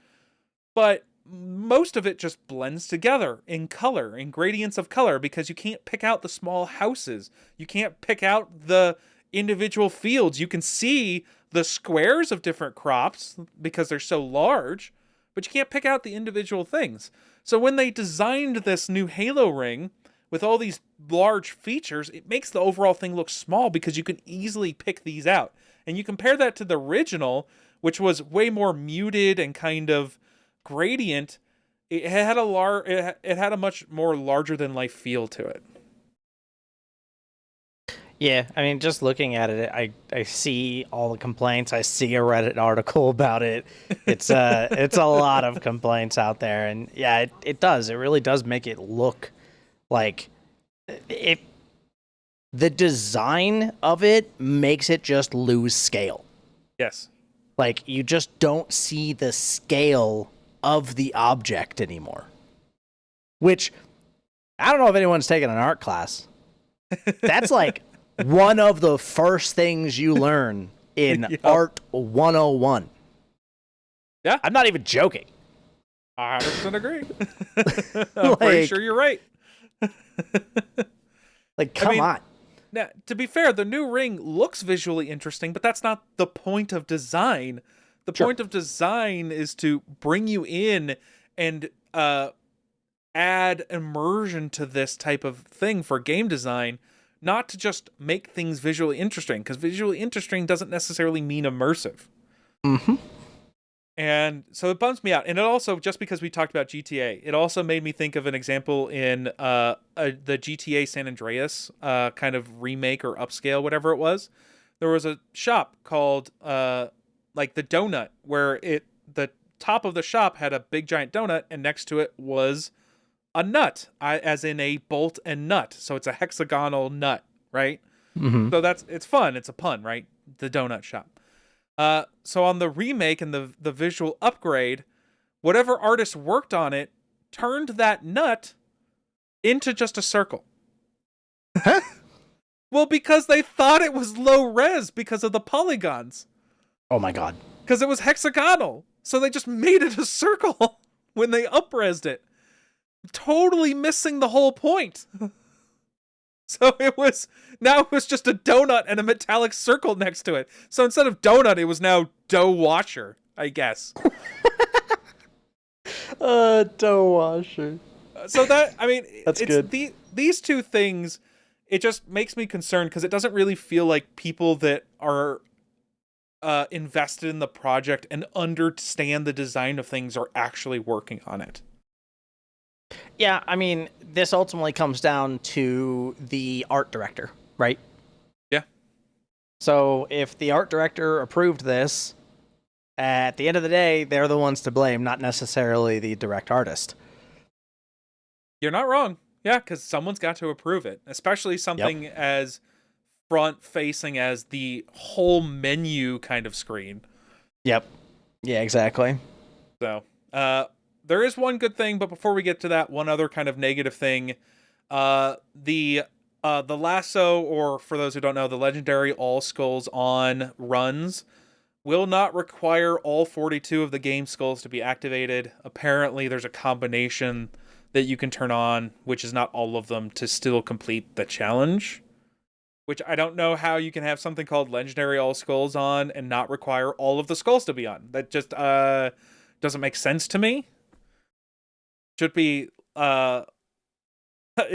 but most of it just blends together in color, in gradients of color, because you can't pick out the small houses. You can't pick out the individual fields. You can see the squares of different crops because they're so large, but you can't pick out the individual things. So when they designed this new Halo ring with all these large features, it makes the overall thing look small because you can easily pick these out. And you compare that to the original, which was way more muted and kind of gradient. It had a much more larger than life feel to it. Yeah, I mean, just looking at it, I see all the complaints. I see a Reddit article about it. It's it's a lot of complaints out there, and yeah, it does. It really does make it look like it. The design of it makes it just lose scale. Yes. Like, you just don't see the scale of the object anymore. Which, I don't know if anyone's taken an art class. That's one of the first things you learn in Art 101. Yeah. I'm not even joking. I 100% agree. I'm pretty sure you're right. Come on. Now, to be fair, the new ring looks visually interesting, but that's not the point of design. The point of design is to bring you in and add immersion to this type of thing for game design, not to just make things visually interesting, because visually interesting doesn't necessarily mean immersive. Mm-hmm. And so it bums me out. And it also, just because we talked about GTA, it also made me think of an example in the GTA San Andreas kind of remake or upscale, whatever it was. there was a shop called like the Donut, where the top of the shop had a big giant donut, and next to it was a nut, as in a bolt and nut. So it's a hexagonal nut, right? Mm-hmm. So it's fun. It's a pun, right? The donut shop. So on the remake and the visual upgrade, whatever artist worked on it turned that nut into just a circle. Well, because they thought it was low res because of the polygons. Oh my god. Because it was hexagonal. So they just made it a circle when they up-resed it. Totally missing the whole point. So it was just a donut and a metallic circle next to it. So instead of donut, it was now dough washer, I guess. Dough washer. So that, I mean, That's it's good. These two things, it just makes me concerned because it doesn't really feel like people that are invested in the project and understand the design of things are actually working on it. Yeah, I mean, this ultimately comes down to the art director, right? Yeah. So if the art director approved this, at the end of the day, they're the ones to blame, not necessarily the direct artist. You're not wrong. Yeah, because someone's got to approve it, especially something as front-facing as the whole menu kind of screen. Yep. Yeah, exactly. So, there is one good thing, but before we get to that, one other kind of negative thing. The lasso, or for those who don't know, the legendary all skulls on runs will not require all 42 of the game skulls to be activated. Apparently, there's a combination that you can turn on, which is not all of them, to still complete the challenge. Which I don't know how you can have something called legendary all skulls on and not require all of the skulls to be on. That just doesn't make sense to me. Should be it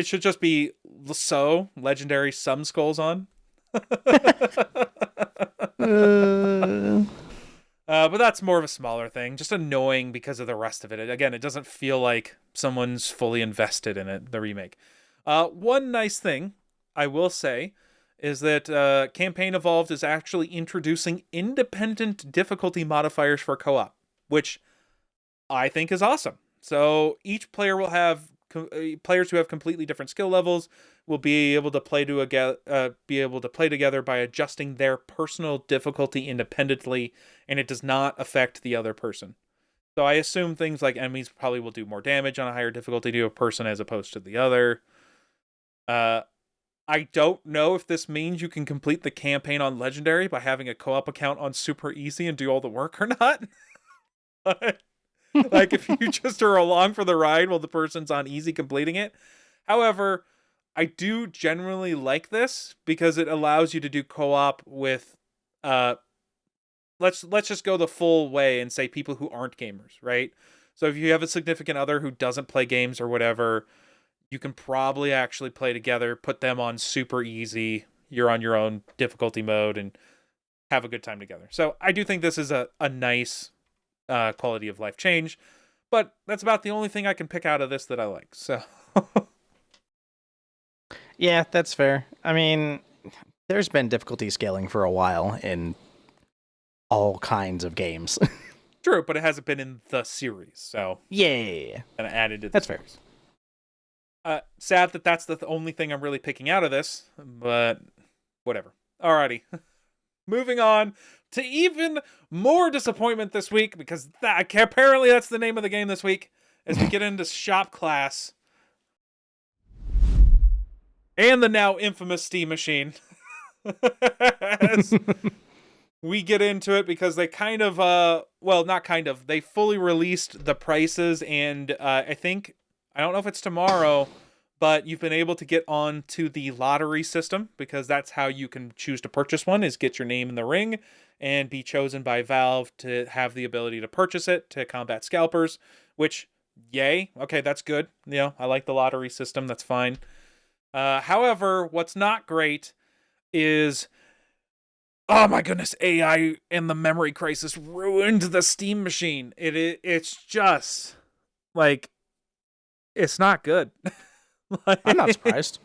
should just be legendary some skulls on. But that's more of a smaller thing, just annoying because of the rest of it. Again, it doesn't feel like someone's fully invested in it, the remake. One nice thing I will say is that Campaign Evolved is actually introducing independent difficulty modifiers for co-op, which I think is awesome. So each player will have players who have completely different skill levels will be able to play together by adjusting their personal difficulty independently, and it does not affect the other person. So I assume things like enemies probably will do more damage on a higher difficulty to a person as opposed to the other. I don't know if this means you can complete the campaign on Legendary by having a co-op account on Super Easy and do all the work or not. But, like, if you just are along for the ride while the person's on Easy completing it. However, I do generally like this because it allows you to do co-op with, let's just go the full way and say people who aren't gamers, right? So if you have a significant other who doesn't play games or whatever, you can probably actually play together, put them on super easy, you're on your own difficulty mode, and have a good time together. So I do think this is a nice quality of life change, but that's about the only thing I can pick out of this that I like. So Yeah, that's fair. I mean, there's been difficulty scaling for a while in all kinds of games. true, but it hasn't been in the series, so Yeah. and added to the That's series. Sad that that's the only thing I'm really picking out of this, but whatever. Alrighty. Moving on to even more disappointment this week, because apparently that's the name of the game this week, as we get into Shop Class and the now infamous Steam Machine. As we get into it, because they kind of, well, not kind of, they fully released the prices, and I don't know if it's tomorrow, but you've been able to get on to the lottery system, because that's how you can choose to purchase one, is get your name in the ring and be chosen by Valve to have the ability to purchase it to combat scalpers, which, yay. Okay, that's good. You know, I like the lottery system. That's fine. However, what's not great is, oh my goodness, AI and the memory crisis ruined the Steam Machine. It's just, like, it's not good. I'm not surprised.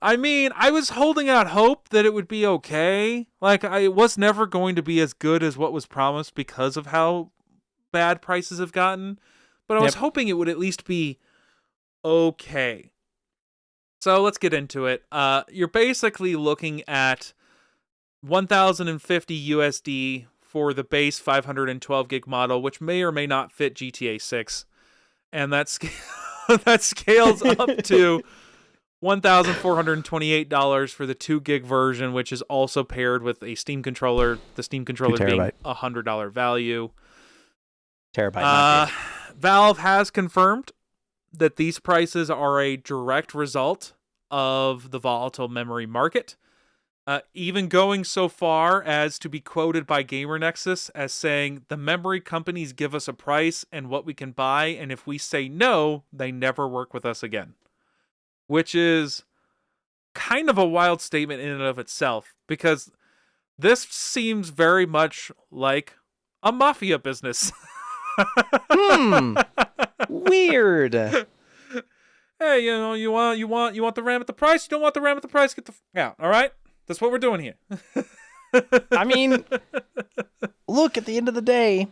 I mean, I was holding out hope that it would be okay. Like, it was never going to be as good as what was promised because of how bad prices have gotten. But I was Yep. hoping it would at least be okay. So let's get into it. You're basically looking at 1,050 USD for the base 512 gig model, which may or may not fit GTA 6. And that scales up to $1,428 for the 2 gig version, which is also paired with a Steam controller, the Steam controller being a $100 value. Terabyte, not gig. Valve has confirmed that these prices are a direct result of the volatile memory market, even going so far as to be quoted by GamerNexus as saying, the memory companies give us a price and what we can buy, and if we say no, they never work with us again. Which is kind of a wild statement in and of itself, because this seems very much like a mafia business. Weird. Hey, you want the RAM at the price? You don't want the RAM at the price? Get the out. All right, that's what we're doing here. I mean, look, at the end of the day,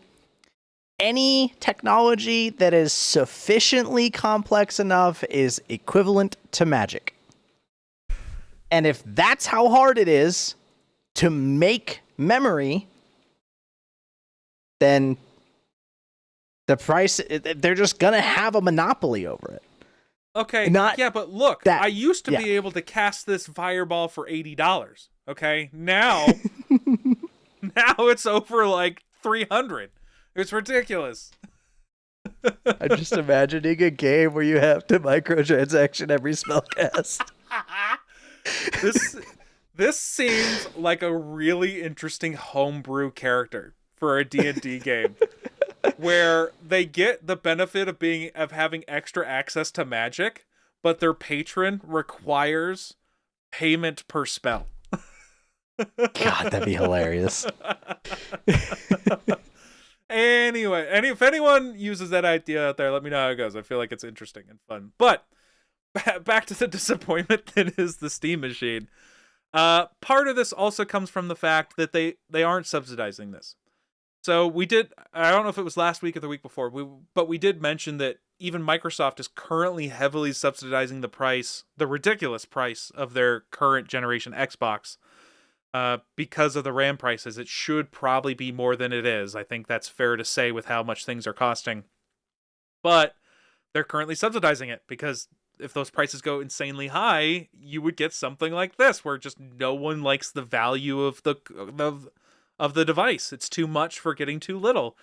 any technology that is sufficiently complex enough is equivalent to magic. And if that's how hard it is to make memory, then the price, they're just going to have a monopoly over it. Okay, but look, I used to be able to cast this fireball for $80. Okay, now it's over like $300. It's ridiculous. I'm just imagining a game where you have to microtransaction every spellcast. This seems like a really interesting homebrew character for a D&D game, where they get the benefit of having extra access to magic, but their patron requires payment per spell. God, that'd be hilarious. Anyway, if anyone uses that idea out there, let me know how it goes. I feel like it's interesting and fun. But back to the disappointment that is the Steam machine. Part of this also comes from the fact that they aren't subsidizing this. So I don't know if it was last week or the week before, but we did mention that even Microsoft is currently heavily subsidizing the ridiculous price of their current generation Xbox. Because of the RAM prices. It should probably be more than it is. I think that's fair to say with how much things are costing. But they're currently subsidizing it, because if those prices go insanely high, you would get something like this, where just no one likes the value of the device. It's too much for getting too little.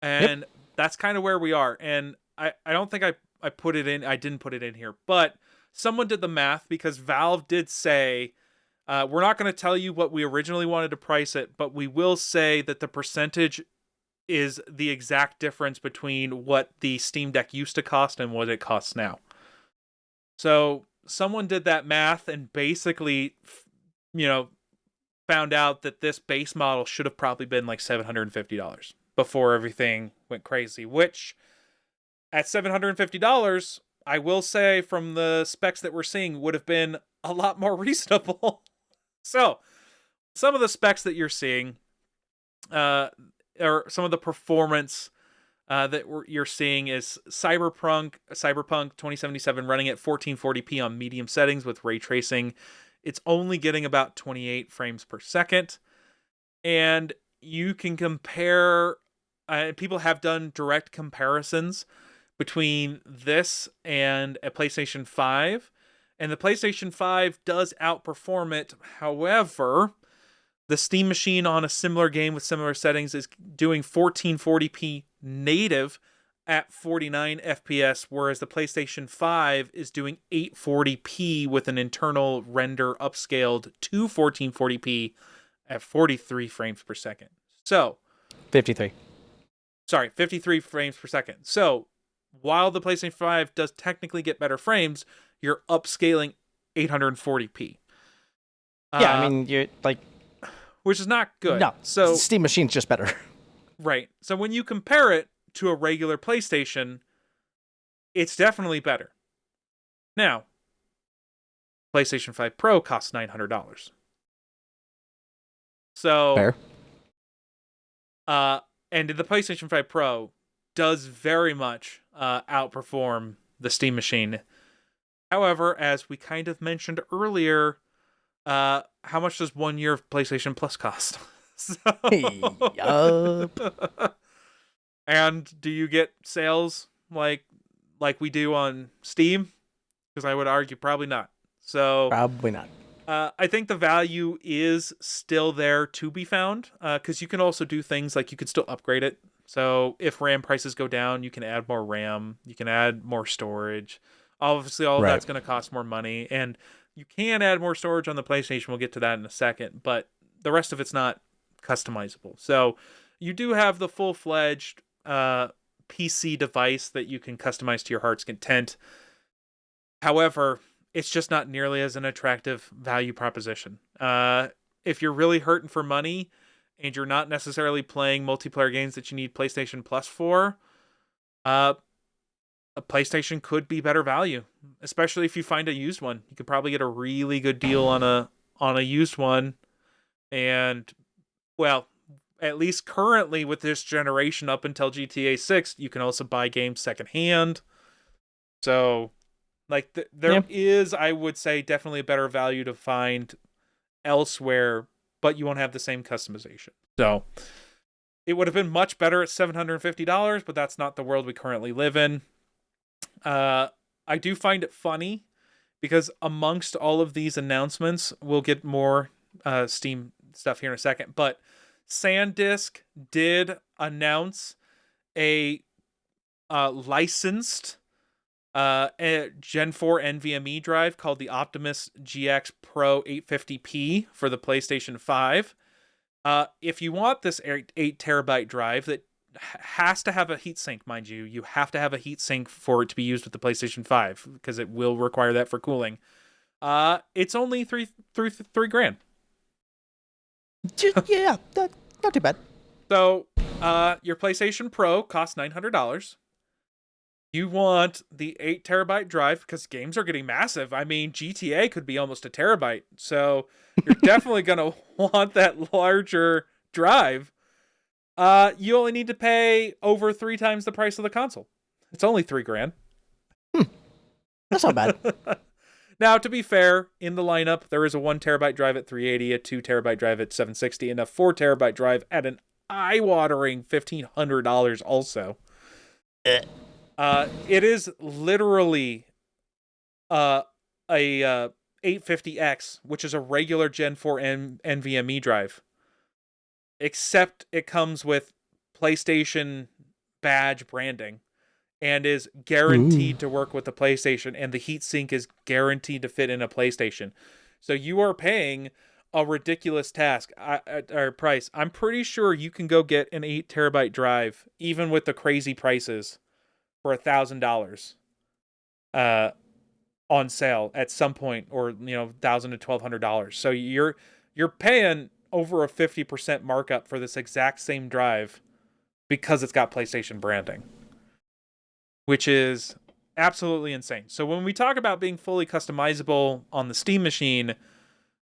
And that's kind of where we are. And I don't think I put it in. I didn't put it in here. But someone did the math, because Valve did say, we're not going to tell you what we originally wanted to price it, but we will say that the percentage is the exact difference between what the Steam Deck used to cost and what it costs now. So someone did that math and basically, found out that this base model should have probably been like $750 before everything went crazy, which at $750, I will say from the specs that we're seeing would have been a lot more reasonable. So, some of the specs that you're seeing, or some of the performance that you're seeing, is Cyberpunk 2077 running at 1440p on medium settings with ray tracing. It's only getting about 28 frames per second. And you can compare, people have done direct comparisons between this and a PlayStation 5. And the PlayStation 5 does outperform it. However, the Steam machine on a similar game with similar settings is doing 1440p native at 49 FPS, whereas the PlayStation 5 is doing 840p with an internal render upscaled to 1440p at 43 frames per second. So, 53. Sorry, 53 frames per second. So, while the PlayStation 5 does technically get better frames, you're upscaling 840p. Yeah, I mean, you're like, which is not good. No, so Steam machine's just better. Right. So when you compare it to a regular PlayStation, it's definitely better. Now, PlayStation 5 Pro costs $900. So, Fair. and the PlayStation 5 Pro does very much outperform the Steam machine. However, as we kind of mentioned earlier, how much does 1 year of PlayStation Plus cost? So, Yup. and do you get sales like we do on Steam? Because I would argue probably not. So Probably not. I think the value is still there to be found, because you can also do things like you could still upgrade it. So if RAM prices go down, you can add more RAM, you can add more storage. Obviously, all of Right. that's going to cost more money, and you can add more storage on the PlayStation. We'll get to that in a second, but the rest of it's not customizable. So you do have the full-fledged PC device that you can customize to your heart's content. However, it's just not nearly as an attractive value proposition. If you're really hurting for money and you're not necessarily playing multiplayer games that you need PlayStation Plus for, a PlayStation could be better value, especially if you find a used one. You could probably get a really good deal on a used one, and well, at least currently with this generation up until GTA 6, you can also buy games secondhand. So like there is, I would say, definitely a better value to find elsewhere, but you won't have the same customization. So it would have been much better at $750, but that's not the world we currently live in. I do find it funny because amongst all of these announcements, we'll get more Steam stuff here in a second, but SanDisk did announce a licensed a Gen 4 NVMe drive called the Optimus GX Pro 850p for the PlayStation 5. If you want this 8 terabyte drive that has to have a heatsink, mind you, you have to have a heatsink for it to be used with the PlayStation 5 because it will require that for cooling. It's only three grand. Yeah, not too bad. So, your PlayStation Pro costs $900. You want the 8 terabyte drive because games are getting massive. I mean, GTA could be almost a terabyte. So you're definitely going to want that larger drive. You only need to pay over 3 times the price of the console. It's only $3 grand. That's not bad. Now, to be fair, in the lineup, there is a 1 terabyte drive at $380, a 2 terabyte drive at $760, and a 4 terabyte drive at an eye-watering $1,500 also. It is literally a 850X, which is a regular Gen 4 NVMe drive, except it comes with PlayStation badge branding and is guaranteed to work with the PlayStation, and the heatsink is guaranteed to fit in a PlayStation. So you are paying a ridiculous price. I'm pretty sure you can go get an 8 terabyte drive, even with the crazy prices, for $1,000 on sale at some point, or $1,000 to $1,200. So you're paying over a 50% markup for this exact same drive because it's got PlayStation branding, which is absolutely insane. So when we talk about being fully customizable on the Steam machine,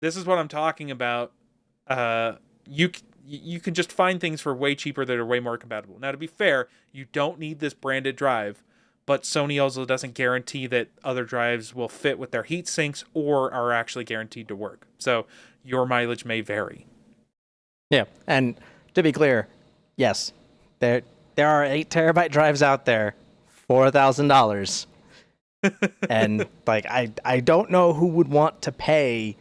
this is what I'm talking about. You can just find things for way cheaper that are way more compatible. Now, to be fair, you don't need this branded drive, but Sony also doesn't guarantee that other drives will fit with their heat sinks or are actually guaranteed to work. So your mileage may vary. Yeah, and to be clear, yes, there are 8 terabyte drives out there for $1,000, and like I don't know who would want to pay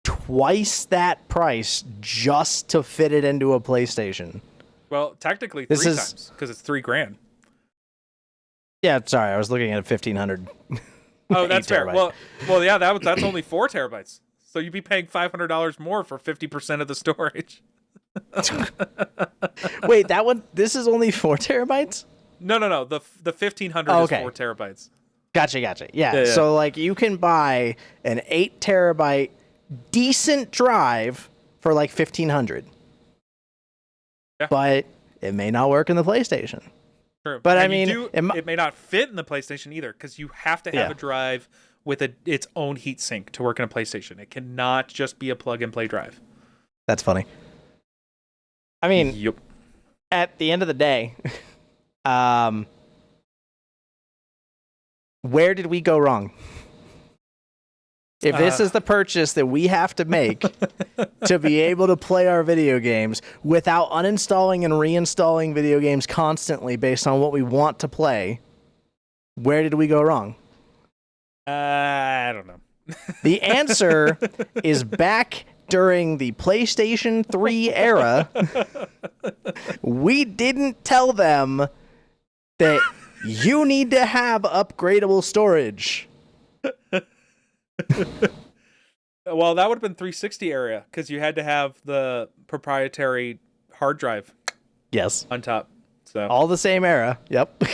twice that price just to fit it into a PlayStation. Well, technically 3 times because it's $3 grand. Yeah, sorry, I was looking at 1,500. Oh, that's fair. Well, yeah, that's only 4 terabytes. So you'd be paying $500 more for 50% of the storage. Wait, that one. This is only 4 terabytes. No. The 1,500 is 4 terabytes. Gotcha. Yeah. So like you can buy an 8 terabyte decent drive for like 1,500. Yeah. But it may not work in the PlayStation. True. But and I mean, it may not fit in the PlayStation either, because you have to have a drive with its own heatsink to work in a PlayStation. It cannot just be a plug-and-play drive. That's funny. I mean, Yep. at the end of the day, where did we go wrong? If this is the purchase that we have to make to be able to play our video games without uninstalling and reinstalling video games constantly based on what we want to play, where did we go wrong? I don't know. The answer is back during the PlayStation 3 era. We didn't tell them that you need to have upgradable storage. Well, that would have been 360 area because you had to have the proprietary hard drive. Yes. On top. So all the same era. Yep.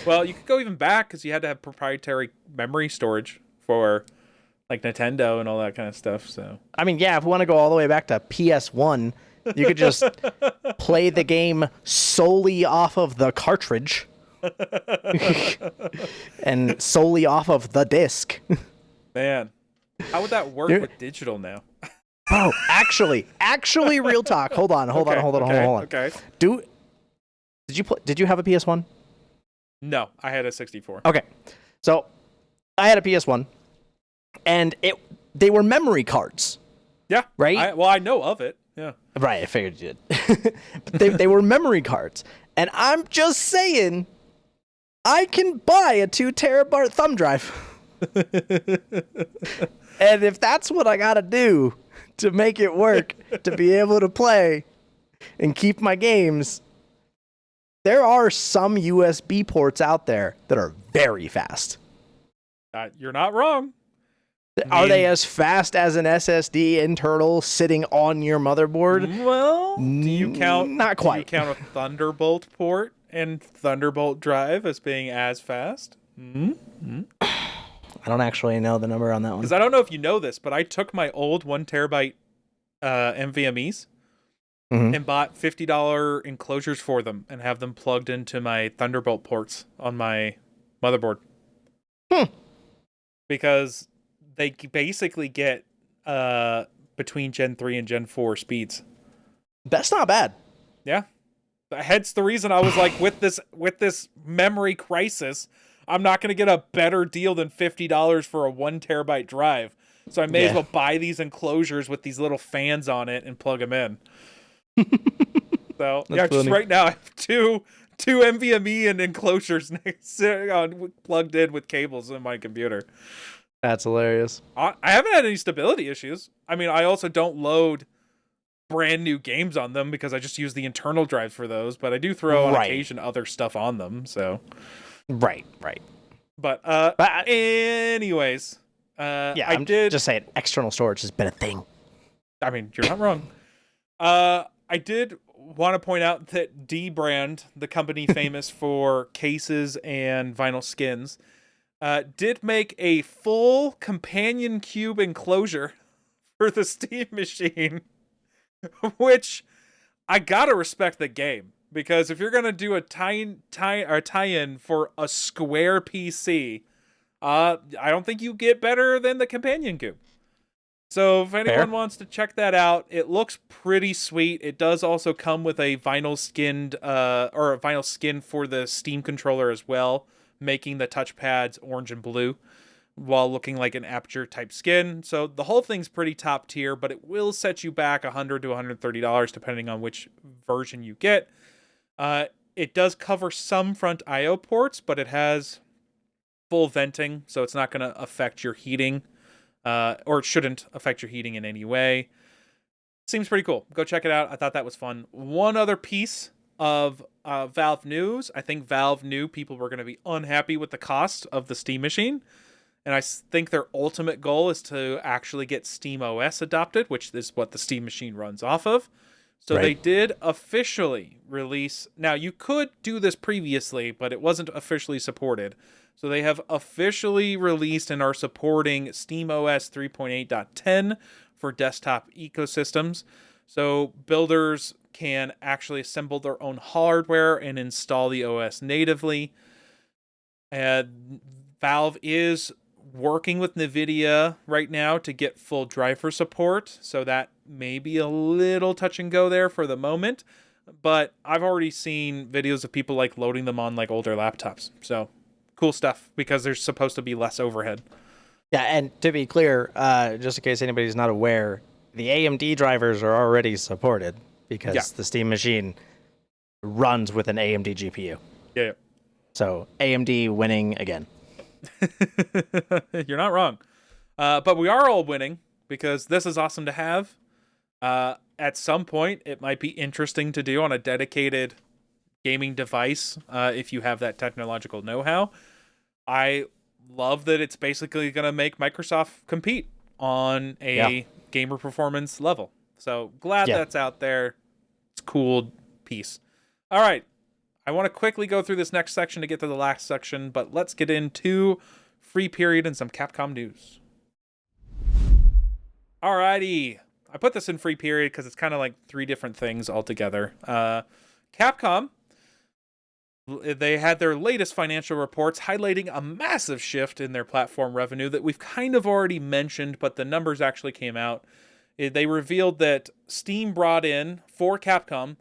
Well, you could go even back because you had to have proprietary memory storage for like Nintendo and all that kind of stuff. So I mean, yeah, if we want to go all the way back to PS1, you could just play the game solely off of the cartridge and solely off of the disc. Man, how would that work with digital now? Bro, actually, real talk. Hold on. Okay. Did you have a PS1? No, I had a 64. Okay. So, I had a PS1 and they were memory cards. Yeah. Right? I know of it. Yeah. Right, I figured you did. But they were memory cards. And I'm just saying, I can buy a 2 terabyte thumb drive. And if that's what I gotta do to make it work, to be able to play and keep my games, there are some USB ports out there that are very fast. You're not wrong. Are they as fast as an SSD internal sitting on your motherboard? Well, do you count? Not quite. Do you count a Thunderbolt port and Thunderbolt drive as being as fast? Mm-hmm. I don't actually know the number on that one. Because I don't know if you know this, but I took my old 1 terabyte NVMe's and bought $50 enclosures for them and have them plugged into my Thunderbolt ports on my motherboard. Because they basically get between Gen 3 and Gen 4 speeds. That's not bad. Yeah. Hence the reason I was like, with this memory crisis, I'm not going to get a better deal than $50 for a 1 terabyte drive. So I may as well buy these enclosures with these little fans on it and plug them in. So yeah, just right now I have two NVMe and enclosures plugged in with cables in my computer. That's hilarious. I haven't had any stability issues. I mean, I also don't load brand new games on them because I just use the internal drives for those, but I do throw on occasion other stuff on them, so Right. But anyways, yeah, I did just saying external storage has been a thing. I mean, you're not wrong. I did want to point out that D Brand, the company famous for cases and vinyl skins, did make a full companion cube enclosure for the Steam machine, which I gotta respect the game, because if you're gonna do a tie-in for a square PC, I don't think you get better than the companion cube. So if anyone wants to check that out, it looks pretty sweet. It does also come with a vinyl skinned or a vinyl skin for the Steam controller as well, making the touchpads orange and blue while looking like an Aperture type skin. So the whole thing's pretty top tier, but it will set you back $100 to $130 depending on which version you get. It does cover some front I/O ports, but it has full venting, so it's not going to affect your heating. Or it shouldn't affect your heating in any way. Seems pretty cool. Go check it out. I thought that was fun. One other piece of Valve news. I think Valve knew people were going to be unhappy with the cost of the Steam machine. And I think their ultimate goal is to actually get Steam OS adopted, which is what the Steam machine runs off of. So they did officially release... Now, you could do this previously, but it wasn't officially supported. So they have officially released and are supporting SteamOS 3.8.10 for desktop ecosystems. So builders can actually assemble their own hardware and install the OS natively. Valve is working with NVIDIA right now to get full driver support, so that may be a little touch and go there for the moment. But I've already seen videos of people like loading them on like older laptops. So cool stuff because there's supposed to be less overhead. Yeah, and to be clear, just in case anybody's not aware, the AMD drivers are already supported because the Steam machine runs with an AMD GPU. Yeah. So AMD winning again. You're not wrong. But we are all winning because this is awesome to have. At some point, it might be interesting to do on a dedicated gaming device if you have that technological know-how. I love that it's basically going to make Microsoft compete on a gamer performance level. So glad that's out there. It's a cool piece. All right. I want to quickly go through this next section to get to the last section, but let's get into free period and some Capcom news. Alrighty. I put this in free period because it's kind of like three different things altogether. Capcom, they had their latest financial reports highlighting a massive shift in their platform revenue that we've kind of already mentioned, but the numbers actually came out. They revealed that Steam brought in, for Capcom,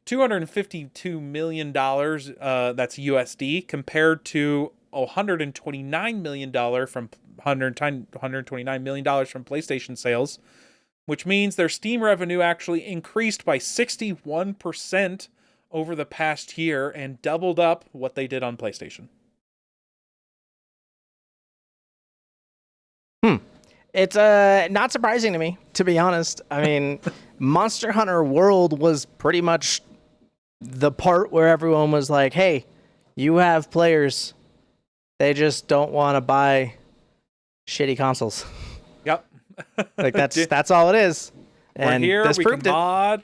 $252 million, that's USD, compared to $129 million from $129 million from PlayStation sales, which means their Steam revenue actually increased by 61% over the past year and doubled up what they did on PlayStation. It's not surprising to me, to be honest. I mean, Monster Hunter World was pretty much the part where everyone was like, hey, you have players. They just don't want to buy shitty consoles. Yep. Like that's all it is. And we're here, this we proved can mod.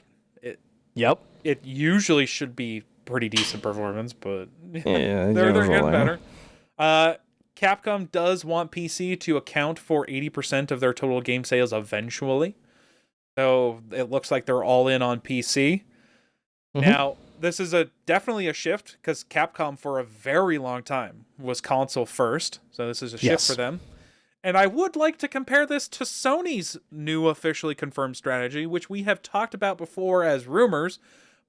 Yep. It usually should be pretty decent performance, but Yeah, they're getting better. Capcom does want PC to account for 80% of their total game sales eventually. So it looks like they're all in on PC. Mm-hmm. Now, this is definitely a shift because Capcom for a very long time was console first. So this is a shift for them. And I would like to compare this to Sony's new officially confirmed strategy, which we have talked about before as rumors,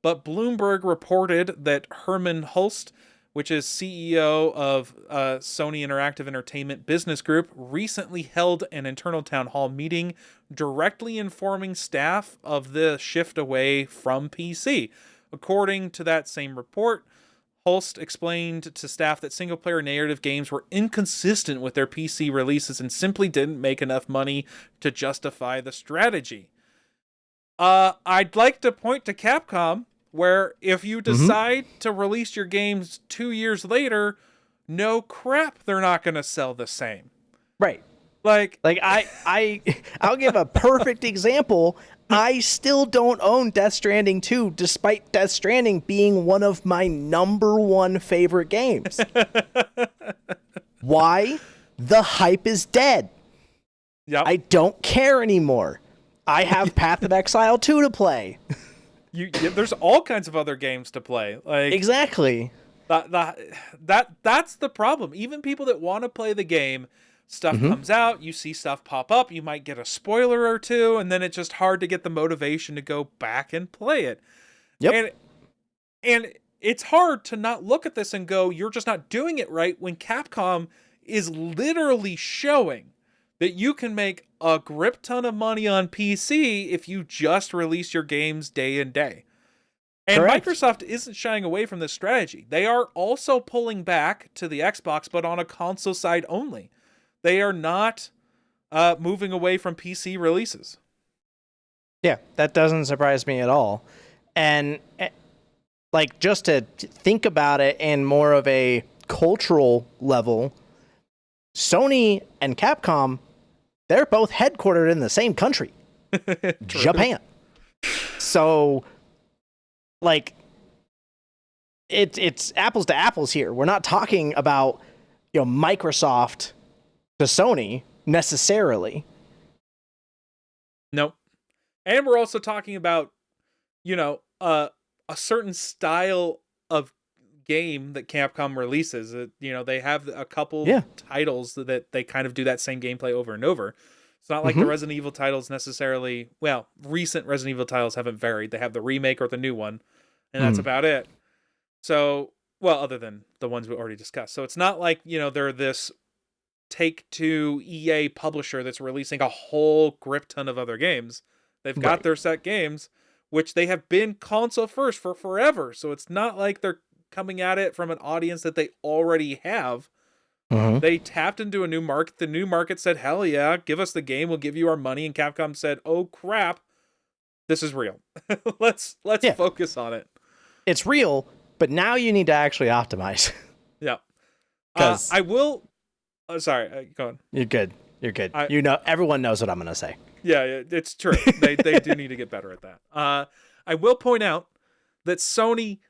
but Bloomberg reported that Herman Hulst, which is CEO of Sony Interactive Entertainment Business Group, recently held an internal town hall meeting directly informing staff of the shift away from PC. According to that same report, Hulst explained to staff that single-player narrative games were inconsistent with their PC releases and simply didn't make enough money to justify the strategy. I'd like to point to Capcom, where if you decide to release your games 2 years later, no crap, they're not going to sell the same. Right. Like I'll give a perfect example. I still don't own Death Stranding 2, despite Death Stranding being one of my number one favorite games. Why? The hype is dead. Yep. I don't care anymore. I have Path of Exile 2 to play. There's all kinds of other games to play. Like exactly. That's the problem. Even people that want to play the game, stuff comes out, you see stuff pop up, you might get a spoiler or two, and then it's just hard to get the motivation to go back and play it. Yep. And it's hard to not look at this and go, you're just not doing it right, when Capcom is literally showing that you can make a grip ton of money on PC if you just release your games day and day. And correct. Microsoft isn't shying away from this strategy. They are also pulling back to the Xbox, but on a console side only. They are not moving away from PC releases. Yeah, that doesn't surprise me at all. And like, just to think about it in more of a cultural level, Sony and Capcom, they're both headquartered in the same country, Japan. So, like, it's apples to apples here. We're not talking about, Microsoft to Sony necessarily. Nope. And we're also talking about, a certain style of game that Capcom releases. They have a couple Yeah. titles that they kind of do that same gameplay over and over. It's not like the Mhm. Resident Evil titles necessarily. Well, recent Resident Evil titles haven't varied. They have the remake or the new one, and that's Mhm. about it. So, well, other than the ones we already discussed. So it's not like, they're this Take-Two EA publisher that's releasing a whole grip ton of other games. They've got Right. their set games, which they have been console first for forever. So it's not like they're coming at it from an audience that they already have. Mhm. They tapped into a new market. The new market said, hell yeah, give us the game, we'll give you our money. And Capcom said, oh crap, this is real. let's Yeah. focus on it. It's real, but now you need to actually optimize. Yeah. Because I will. Sorry, go on. you're good. You're good. I- Everyone knows what I'm gonna say. Yeah, it's true. They do need to get better at that. I will point out that Sony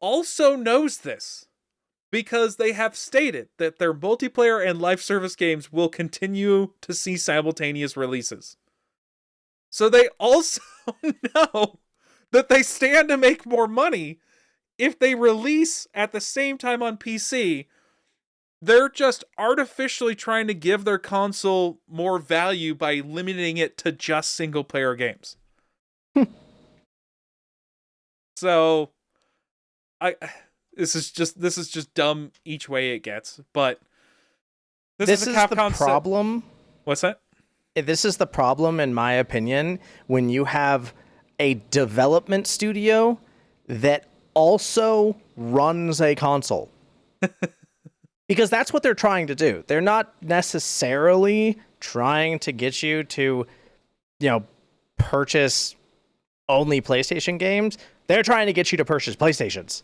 also knows this because they have stated that their multiplayer and live service games will continue to see simultaneous releases. So they also know that they stand to make more money if they release at the same time on PC. They're just artificially trying to give their console more value by limiting it to just single player games. So this is just dumb each way it gets, but this is a Capcom the problem. What's that? This is the problem, in my opinion, when you have a development studio that also runs a console. Because that's what they're trying to do. They're not necessarily trying to get you to, purchase only PlayStation games. They're trying to get you to purchase PlayStations.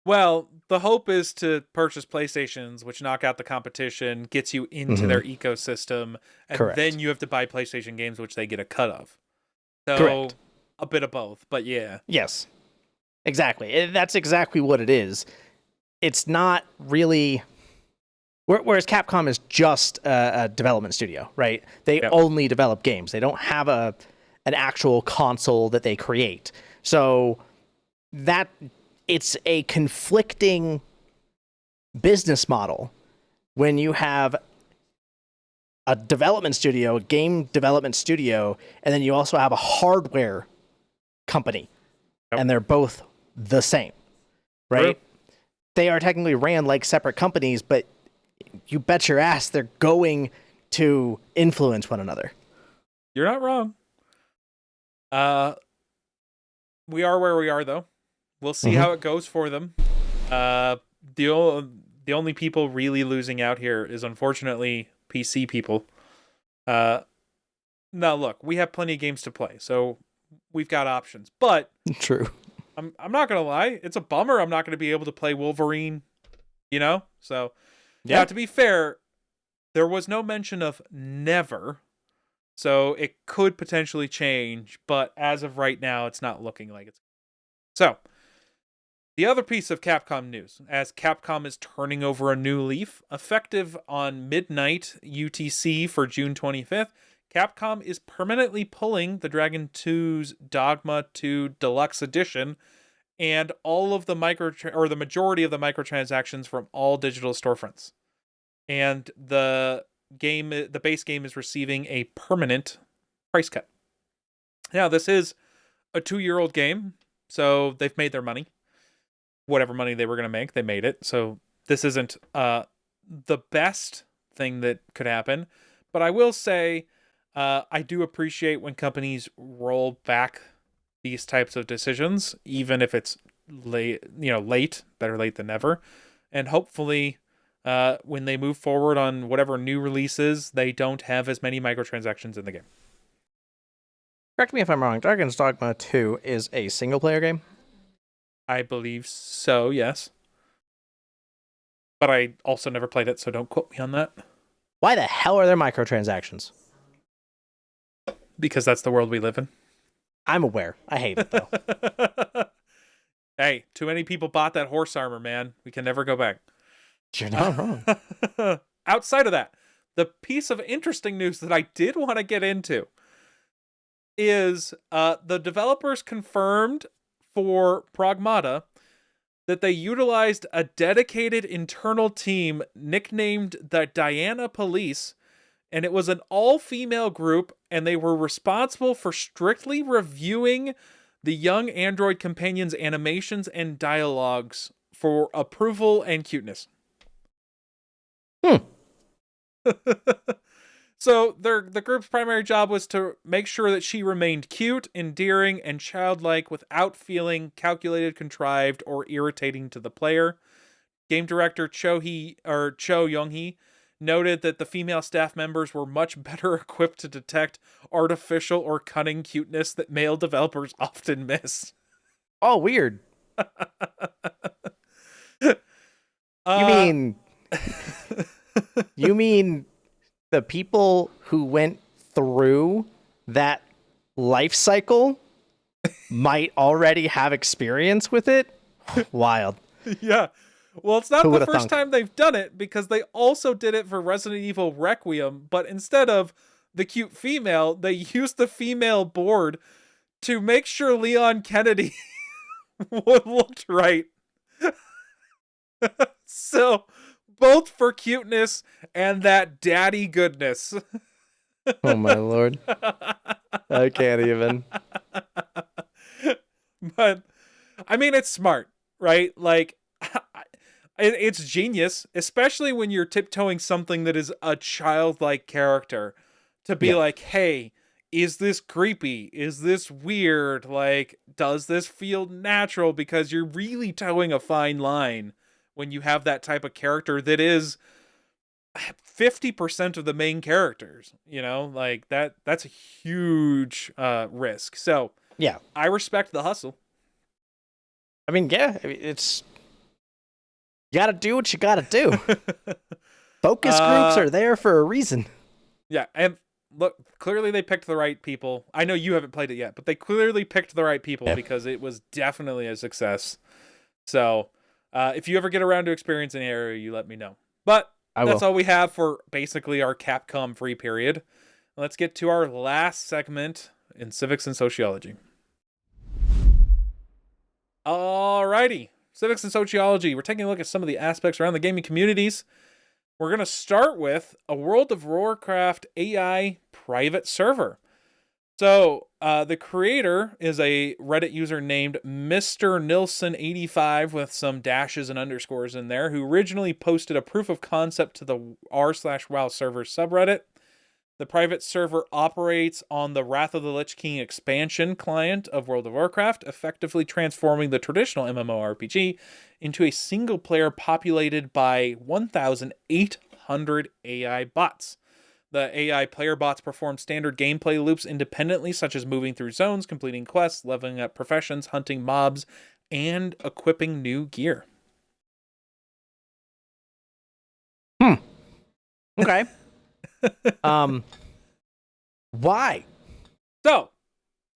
Well, the hope is to purchase PlayStations, which knock out the competition, gets you into their ecosystem, and Correct. then you have to buy PlayStation games, which they get a cut of. So, Correct. A bit of both, but yeah. Yes, exactly. That's exactly what it is. It's not really... Whereas Capcom is just a development studio, right? They only develop games. They don't have an actual console that they create. So that it's a conflicting business model when you have a development studio, a game development studio, and then you also have a hardware company, and they're both the same, right? True. They are technically ran like separate companies, but you bet your ass they're going to influence one another. You're not wrong. We are where we are, though. We'll see how it goes for them. The only people really losing out here is, unfortunately, PC people. Now, look, we have plenty of games to play, so we've got options. But True. I'm not gonna lie, it's a bummer I'm not gonna be able to play Wolverine. So Yeah. now, to be fair, there was no mention of never, so it could potentially change. But as of right now, it's not looking like it's. So, the other piece of Capcom news, as Capcom is turning over a new leaf, effective on midnight UTC for June 25th, Capcom is permanently pulling the Dragon 2's Dogma 2 Deluxe Edition and all of the the majority of the microtransactions from all digital storefronts. And the base game is receiving a permanent price cut. Now, this is a 2-year-old game, so they've made their money. Whatever money they were going to make, they made it. So this isn't the best thing that could happen. But I will say, I do appreciate when companies roll back these types of decisions, even if it's late. Better late than never. And hopefully, when they move forward on whatever new releases, they don't have as many microtransactions in the game. Correct me if I'm wrong. Dragon's Dogma 2 is a single player game? I believe so, yes. But I also never played it, so don't quote me on that. Why the hell are there microtransactions? Because that's the world we live in. I'm aware. I hate it, though. Hey, too many people bought that horse armor, man. We can never go back. You're not wrong. Outside of that, the piece of interesting news that I did want to get into is the developers confirmed for Pragmata that they utilized a dedicated internal team nicknamed the Diana Police, and it was an all-female group, and they were responsible for strictly reviewing the young android companion's animations and dialogues for approval and cuteness. Hmm. So the group's primary job was to make sure that she remained cute, endearing, and childlike without feeling calculated, contrived, or irritating to the player. Game director Cho Young-hee noted that the female staff members were much better equipped to detect artificial or cunning cuteness that male developers often miss. Oh, weird. You Uh, mean you mean the people who went through that life cycle might already have experience with it? Wild. yeah. Well, it's not Who the would've first thunk? time they've done it, because they also did it for Resident Evil Requiem, but instead of the cute female, they used the female board to make sure Leon Kennedy looked right. So, both for cuteness and that daddy goodness. Oh my lord. I can't even. But, I mean, it's smart, right? Like, it's genius, especially when you're tiptoeing something that is a childlike character, to be Yeah. like, hey, is this creepy? Is this weird? Like, does this feel natural? Because you're really towing a fine line when you have that type of character that is 50% of the main characters, like that's a huge risk. So Yeah. I respect the hustle. I mean, yeah, it's you gotta do what you gotta do. Focus groups are there for a reason. Yeah, and look, clearly they picked the right people. I know you haven't played it yet, but they clearly picked the right people, Yeah. because it was definitely a success. So if you ever get around to experiencing the area, you let me know. But I that's will. all we have for basically our Capcom free period. Let's get to our last segment in civics and sociology. Alrighty, civics and sociology. We're taking a look at some of the aspects around the gaming communities. We're going to start with a World of Warcraft AI private server. So, the creator is a Reddit user named Mr. Nilsson85 with some dashes and underscores in there, who originally posted a proof of concept to the r/WoW server subreddit. The private server operates on the Wrath of the Lich King expansion client of World of Warcraft, effectively transforming the traditional MMORPG into a single player populated by 1,800 AI bots. The AI player bots perform standard gameplay loops independently, such as moving through zones, completing quests, leveling up professions, hunting mobs, and equipping new gear. Okay. Why? So,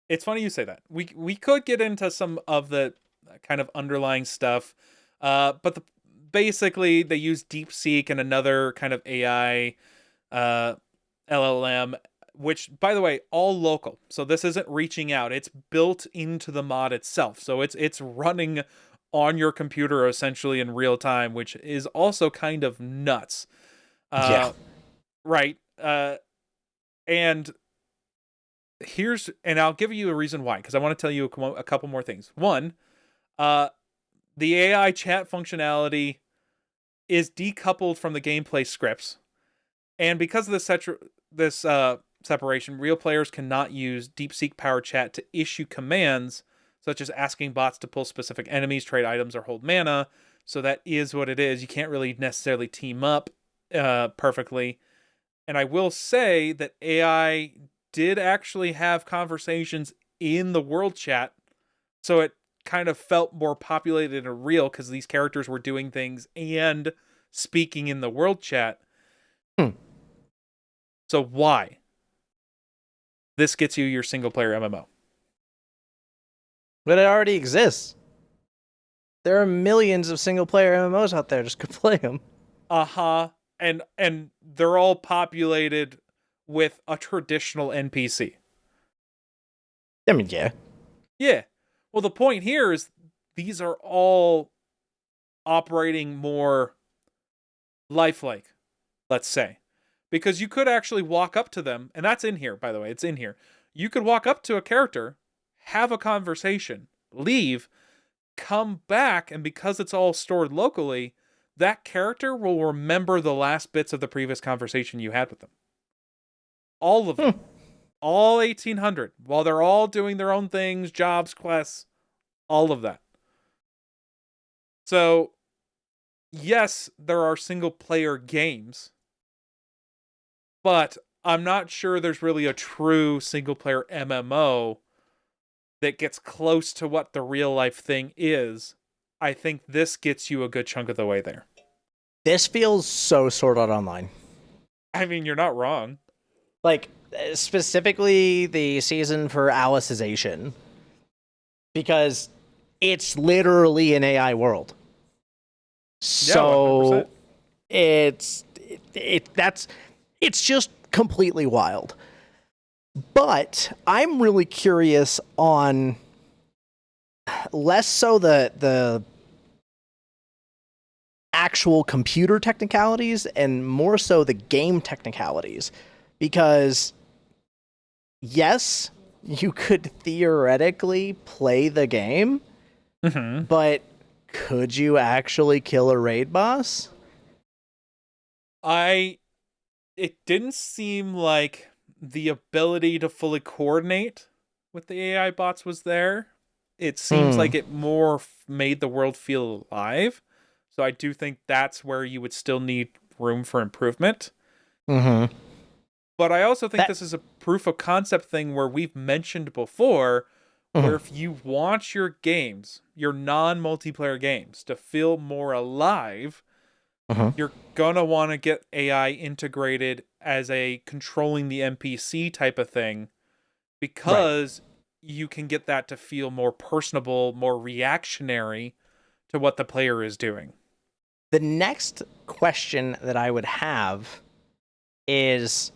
it's funny you say that. We could get into some of the kind of underlying stuff, but basically they use DeepSeek and another kind of AI LLM, which, by the way, all local. So this isn't reaching out. It's built into the mod itself. So it's running on your computer essentially in real time, which is also kind of nuts. Yeah. Right. And I'll give you a reason why, because I want to tell you a couple more things. One, the AI chat functionality is decoupled from the gameplay scripts, and because of this separation, real players cannot use DeepSeek powered chat to issue commands such as asking bots to pull specific enemies, trade items, or hold mana. So that is what it is. You can't really necessarily team up perfectly. And I will say that AI did actually have conversations in the world chat, so it kind of felt more populated and real because these characters were doing things and speaking in the world chat. Hmm. So why? This gets you your single player MMO. But it already exists. There are millions of single player MMOs out there. Just go play them. Uh-huh. And they're all populated with a traditional NPC. I mean, yeah. Yeah. Well, the point here is these are all operating more lifelike, let's say. Because you could actually walk up to them, and that's in here, by the way, it's in here. You could walk up to a character, have a conversation, leave, come back, and because it's all stored locally, that character will remember the last bits of the previous conversation you had with them. All of them. All 1800. While they're all doing their own things, jobs, quests, all of that. So, yes, there are single-player games, but I'm not sure there's really a true single-player MMO that gets close to what the real-life thing is. I think this gets you a good chunk of the way there. This feels so Sword Art Online. I mean, you're not wrong. Like, specifically the season for Alicization. Because it's literally an AI world. So yeah, it's just completely wild. But I'm really curious on less so the actual computer technicalities and more so the game technicalities, because yes, you could theoretically play the game, but could you actually kill a raid boss? It didn't seem like the ability to fully coordinate with the AI bots was there. It seems like it more made the world feel alive. So I do think that's where you would still need room for improvement. Mm-hmm. But I also think this is a proof of concept thing where we've mentioned before, where if you want your games, your non-multiplayer games, to feel more alive, you're gonna want to get AI integrated as a controlling the NPC type of thing, because you can get that to feel more personable, more reactionary to what the player is doing. The next question that I would have is,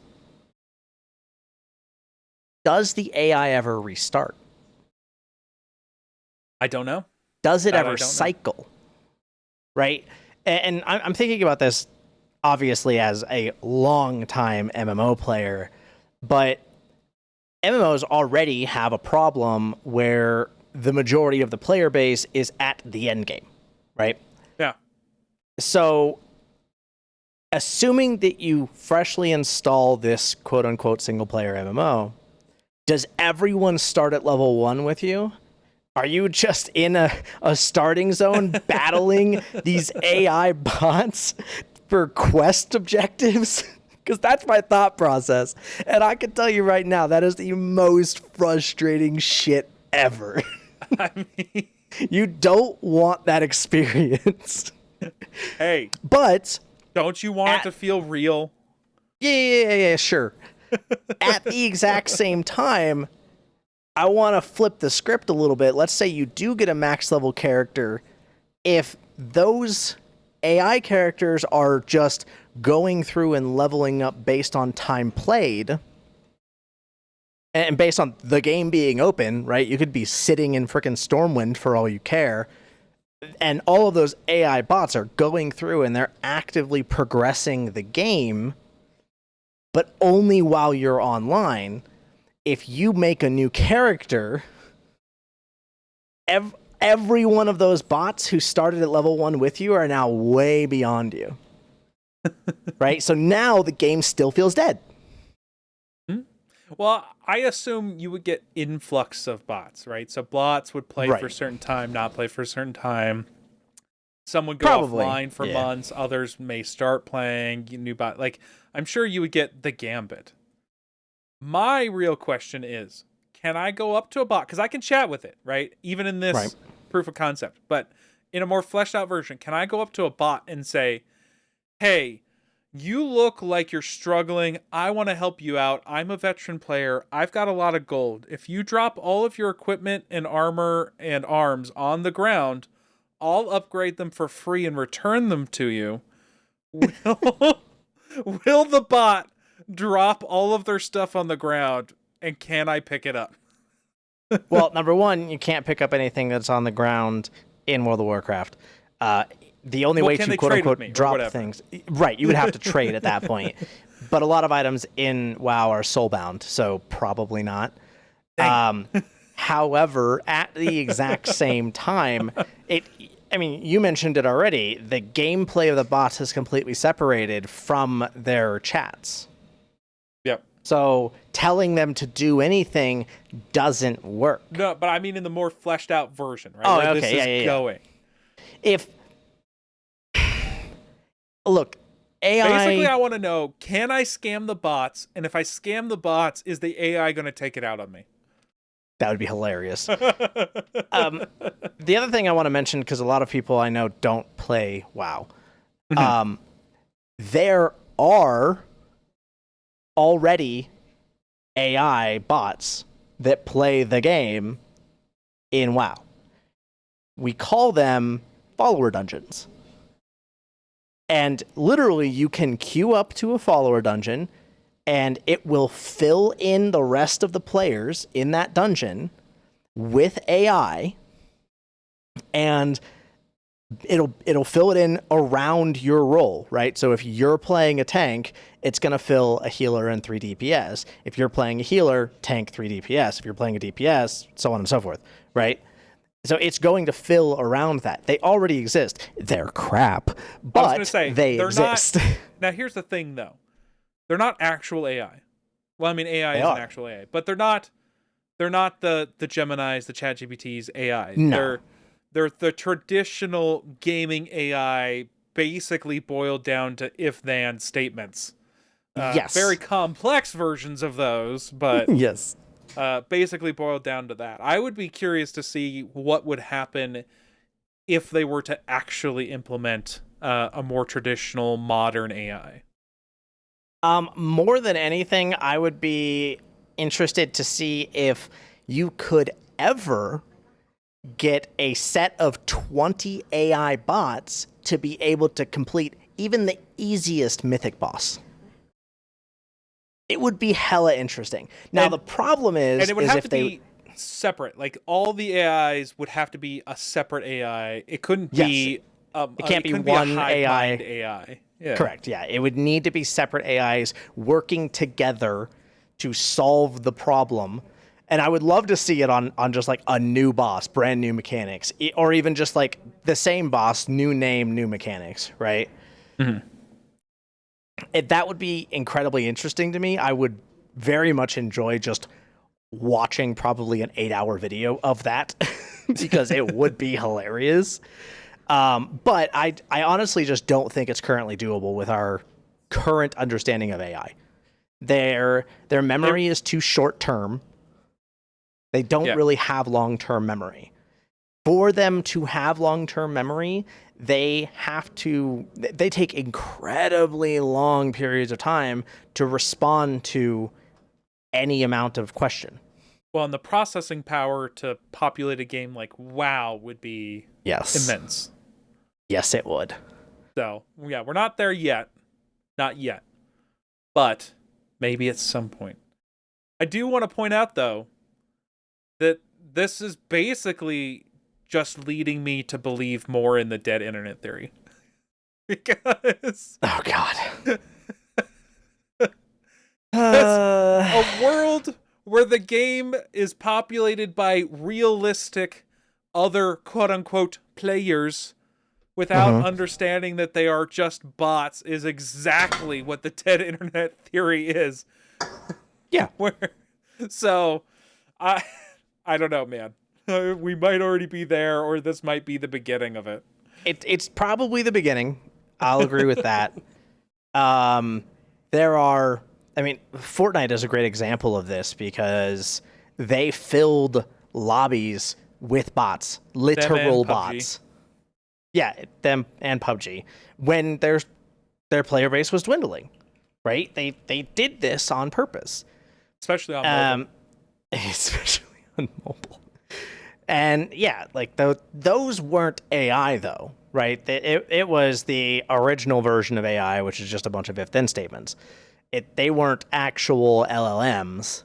does the AI ever restart? I don't know. Does it ever cycle? Right? And I'm thinking about this obviously as a long-time MMO player, but MMOs already have a problem where the majority of the player base is at the end game, right? Yeah. So, assuming that you freshly install this quote-unquote single-player MMO, does everyone start at level 1 with you? Are you just in a starting zone battling these AI bots for quest objectives? Because that's my thought process. And I can tell you right now, that is the most frustrating shit ever. I mean, you don't want that experience. Hey. But don't you want it to feel real? Yeah, sure. At the exact same time, I want to flip the script a little bit. Let's say you do get a max level character. If those AI characters are just going through and leveling up based on time played, and based on the game being open, right? You could be sitting in frickin' Stormwind for all you care, and all of those AI bots are going through and they're actively progressing the game, but only while you're online. If you make a new character, every one of those bots who started at level 1 with you are now way beyond you. Right? So now the game still feels dead. Well, I assume you would get influx of bots, right? So bots would play for a certain time, not play for a certain time. Some would go offline for months. Others may start playing new bot. Like, I'm sure you would get the gambit. My real question is, can I go up to a bot? Because I can chat with it, right? Even in this proof of concept. But in a more fleshed out version, can I go up to a bot and say, hey, you look like you're struggling. I want to help you out. I'm a veteran player. I've got a lot of gold. If you drop all of your equipment and armor and arms on the ground, I'll upgrade them for free and return them to you. Will the bot drop all of their stuff on the ground, and can I pick it up? Well, number one, you can't pick up anything that's on the ground in World of Warcraft. the only Well, way can to they quote trade with unquote me or drop whatever? things, right? You would have to trade at that point. But a lot of items in WoW are soulbound, so probably not. Dang. However, at the exact same time, I mean, you mentioned it already. The gameplay of the bots is completely separated from their chats. Yep. So telling them to do anything doesn't work. No, but I mean in the more fleshed out version, right? Oh, Where okay, this yeah, is yeah. going. If look, AI Basically, I want to know, can I scam the bots? And if I scam the bots, is the AI going to take it out on me? that would be hilarious. The other thing I want to mention, because a lot of people I know don't play WoW, there are already AI bots that play the game in WoW. We call them follower dungeons. And literally, you can queue up to a follower dungeon, and it will fill in the rest of the players in that dungeon with AI, and it'll fill it in around your role, right? So if you're playing a tank, it's going to fill a healer and 3 DPS. If you're playing a healer, tank 3 DPS. If you're playing a DPS, so on and so forth, right? So it's going to fill around that. They already exist. They're crap, but I was gonna say, they exist. Now, here's the thing, though. They're not actual AI. Well, I mean, AI They is an are. actual AI, but they're not the Geminis, the ChatGPTs AI. No. They're the traditional gaming AI, basically boiled down to if-then statements. Yes. Very complex versions of those, but Yes. basically boiled down to that. I would be curious to see what would happen if they were to actually implement a more traditional, modern AI. More than anything, I would be interested to see if you could ever get a set of 20 AI bots to be able to complete even the easiest mythic boss. It would be hella interesting. Now, And- the problem is, And it would is have if to they be separate. Like, all the AIs would have to be a separate AI. It couldn't Yes. be... It can't be couldn't one a hive AI. mind AI. Yeah. Correct, yeah. It would need to be separate AIs working together to solve the problem. And I would love to see it on just like a new boss, brand new mechanics, or even just like the same boss, new name, new mechanics, right? That would be incredibly interesting to me. I would very much enjoy just watching probably an 8-hour video of that because it would be hilarious. But I honestly just don't think it's currently doable with our current understanding of AI. Their memory is too short term. They don't really have long term memory. For them to have long term memory, they take incredibly long periods of time to respond to any amount of question. Well, and the processing power to populate a game like WoW would be immense. Yes, it would. So, yeah, we're not there yet. Not yet. But maybe at some point. I do want to point out, though, that this is basically just leading me to believe more in the dead internet theory. Because Oh, God. a world where the game is populated by realistic other quote-unquote players without understanding that they are just bots is exactly what the dead internet theory is. Yeah. So, I don't know, man. We might already be there, or this might be the beginning of it. It's probably the beginning. I'll agree with that. Fortnite is a great example of this because they filled lobbies with bots, literal bots. Yeah, them and PUBG. When their player base was dwindling, right? They did this on purpose. Especially on mobile. Especially on mobile. And yeah, like those weren't AI though, right? It was the original version of AI, which is just a bunch of if-then statements. They weren't actual LLMs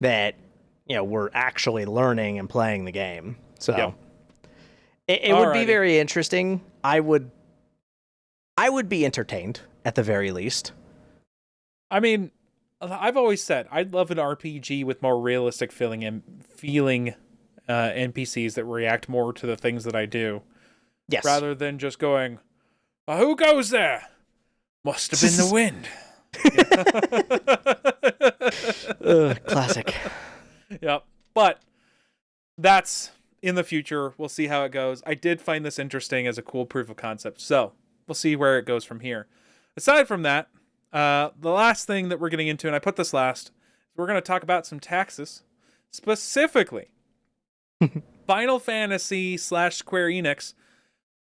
that were actually learning and playing the game. So It would be Alrighty. very interesting. I would be entertained at the very least. I mean, I've always said I'd love an RPG with more realistic feeling NPCs that react more to the things that I do, Yes. rather than just going, "Who goes there? Must have been the wind." Classic. Yep. But that's in the future. We'll see how it goes. I did find this interesting as a cool proof of concept, so we'll see where it goes from here. Aside from that, the last thing that we're getting into, and I put this last, we're going to talk about some taxes, specifically Final Fantasy / Square Enix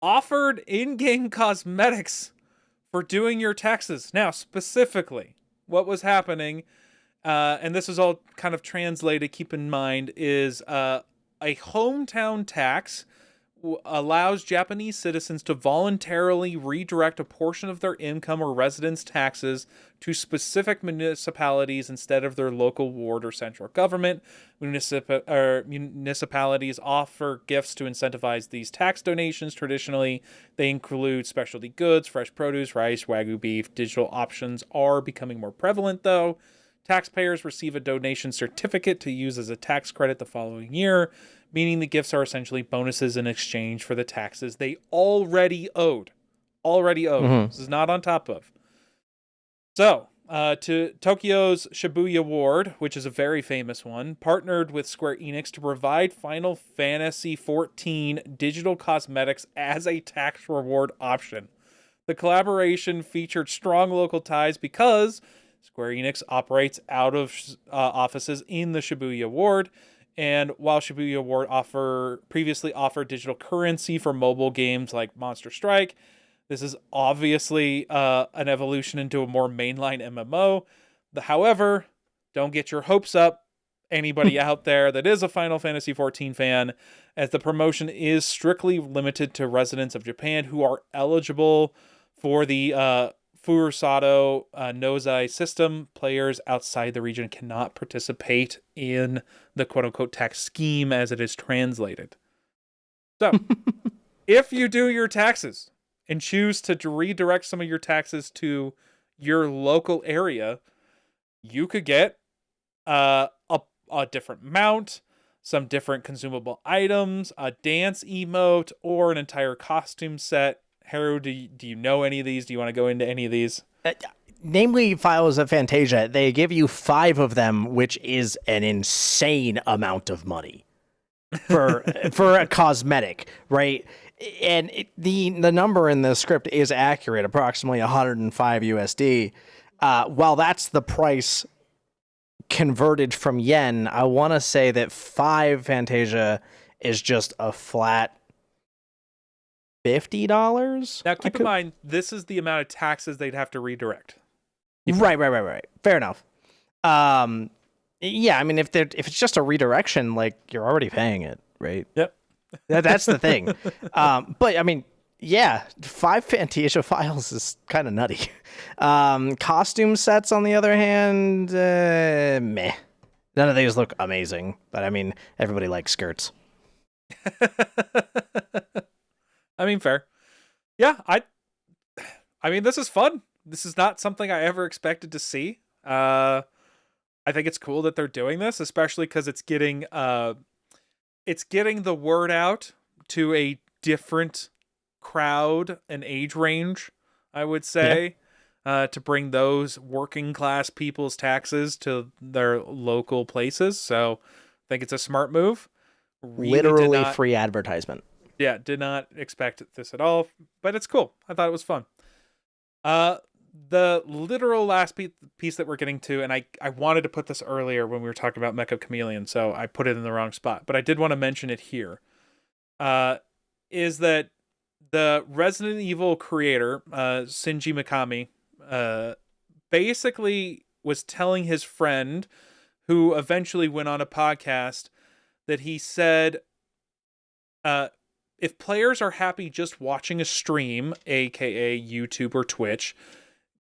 offered in-game cosmetics for doing your taxes. Now, specifically, what was happening, and this is all kind of translated, keep in mind, is a hometown tax allows Japanese citizens to voluntarily redirect a portion of their income or residence taxes to specific municipalities instead of their local ward or central government. Municipalities offer gifts to incentivize these tax donations. Traditionally, they include specialty goods, fresh produce, rice, wagyu beef. Digital options are becoming more prevalent, though. Taxpayers receive a donation certificate to use as a tax credit the following year, meaning the gifts are essentially bonuses in exchange for the taxes they already owed. This is not on top of. So, to Tokyo's Shibuya Ward, which is a very famous one, partnered with Square Enix to provide Final Fantasy XIV digital cosmetics as a tax reward option. The collaboration featured strong local ties because Square Enix operates out of offices in the Shibuya Ward, and while Shibuya Ward previously offered digital currency for mobile games like Monster Strike, this is obviously an evolution into a more mainline MMO. However, don't get your hopes up, anybody out there that is a Final Fantasy XIV fan, as the promotion is strictly limited to residents of Japan who are eligible for the Furusato Nozai system. Players outside the region cannot participate in the quote-unquote tax scheme as it is translated. So, if you do your taxes and choose to redirect some of your taxes to your local area, you could get a different mount, some different consumable items, a dance emote, or an entire costume set. Haru, do you know any of these? Do you want to go into any of these? Namely, Files of Fantasia, they give you 5 of them, which is an insane amount of money for a cosmetic, right? And the number in the script is accurate, approximately 105 USD. While that's the price converted from yen, I want to say that 5 Fantasia is just a flat $50. Now, keep in mind, this is the amount of taxes they'd have to redirect. Right. Fair enough. Yeah, I mean, if it's just a redirection, like, you're already paying it, right? Yep. That's the thing. But I mean, yeah, 5 Fantasia files is kind of nutty. Costume sets, on the other hand, meh. None of these look amazing, but I mean, everybody likes skirts. I mean, fair. Yeah, I mean, this is fun. This is not something I ever expected to see. I think it's cool that they're doing this, especially because it's getting the word out to a different crowd and age range, I would say, to bring those working class people's taxes to their local places. So I think it's a smart move. Really Literally free advertisement. Yeah, did not expect this at all, but it's cool. I thought it was fun. The literal last piece that we're getting to, and I wanted to put this earlier when we were talking about Mecha Chameleon, so I put it in the wrong spot, but I did want to mention it here, is that the Resident Evil creator, Shinji Mikami, basically was telling his friend, who eventually went on a podcast, that he said, if players are happy just watching a stream, aka YouTube or Twitch,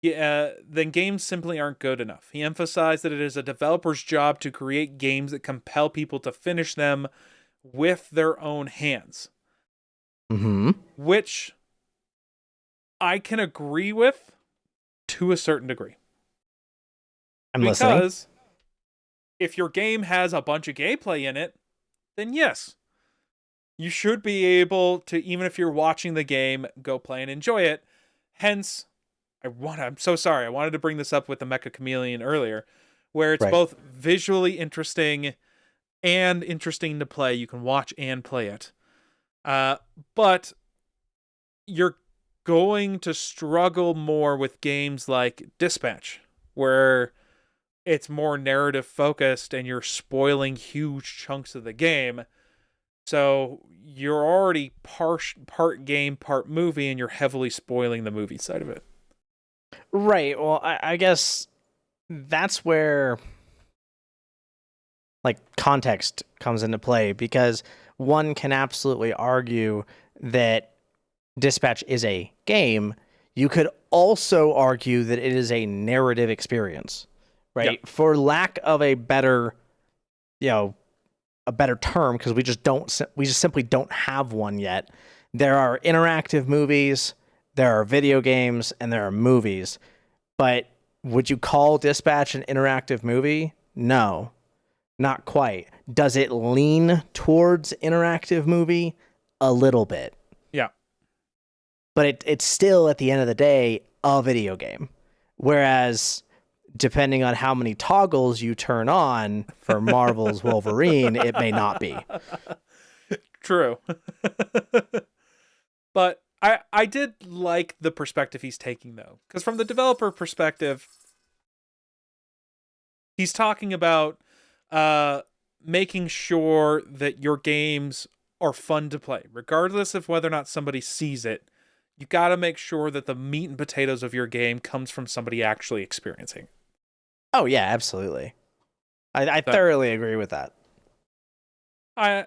then games simply aren't good enough. He emphasized that it is a developer's job to create games that compel people to finish them with their own hands. Mm-hmm. which I can agree with to a certain degree. I'm listening. Because if your game has a bunch of gameplay in it, then yes, you should be able to, even if you're watching the game, go play and enjoy it. Hence, I'm so sorry. I wanted to bring this up with the Mecha Chameleon earlier, where it's Right. both visually interesting and interesting to play. You can watch and play it. But you're going to struggle more with games like Dispatch, where it's more narrative focused and you're spoiling huge chunks of the game. So you're already part game, part movie, and you're heavily spoiling the movie side of it. Right. Well, I guess that's where like context comes into play, because one can absolutely argue that Dispatch is a game. You could also argue that it is a narrative experience, right? Yep. For lack of a better, a better term, because we just simply don't have one yet. There are interactive movies, there are video games, and there are movies. But would you call Dispatch an interactive movie? No, not quite. Does it lean towards interactive movie? A little bit. Yeah. But it's still, at the end of the day, a video game. Whereas, depending on how many toggles you turn on for Marvel's Wolverine, it may not be. True. But I did like the perspective he's taking, though. Because from the developer perspective, he's talking about making sure that your games are fun to play. Regardless of whether or not somebody sees it, you got to make sure that the meat and potatoes of your game comes from somebody actually experiencing. Oh, yeah, absolutely. I thoroughly agree with that. I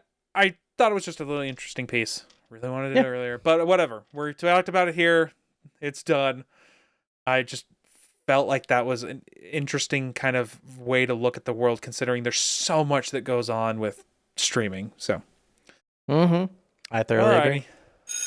thought it was just a really interesting piece. Really wanted it earlier, but whatever. We talked about it here. It's done. I just felt like that was an interesting kind of way to look at the world, considering there's so much that goes on with streaming. So, I thoroughly agree.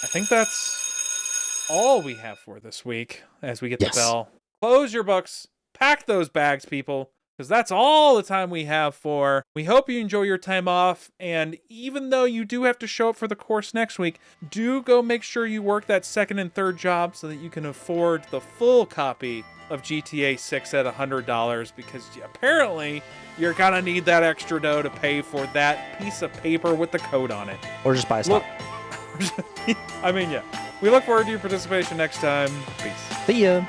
I think that's all we have for this week. As we get Yes. the bell, close your books, pack those bags, people. Because that's all the time we have for. We hope you enjoy your time off, and even though you do have to show up for the course next week, do go make sure you work that second and third job so that you can afford the full copy of GTA 6 at $100, because apparently you're gonna need that extra dough to pay for that piece of paper with the code on it. Or just buy stock. I mean, yeah. We look forward to your participation next time. Peace. See ya.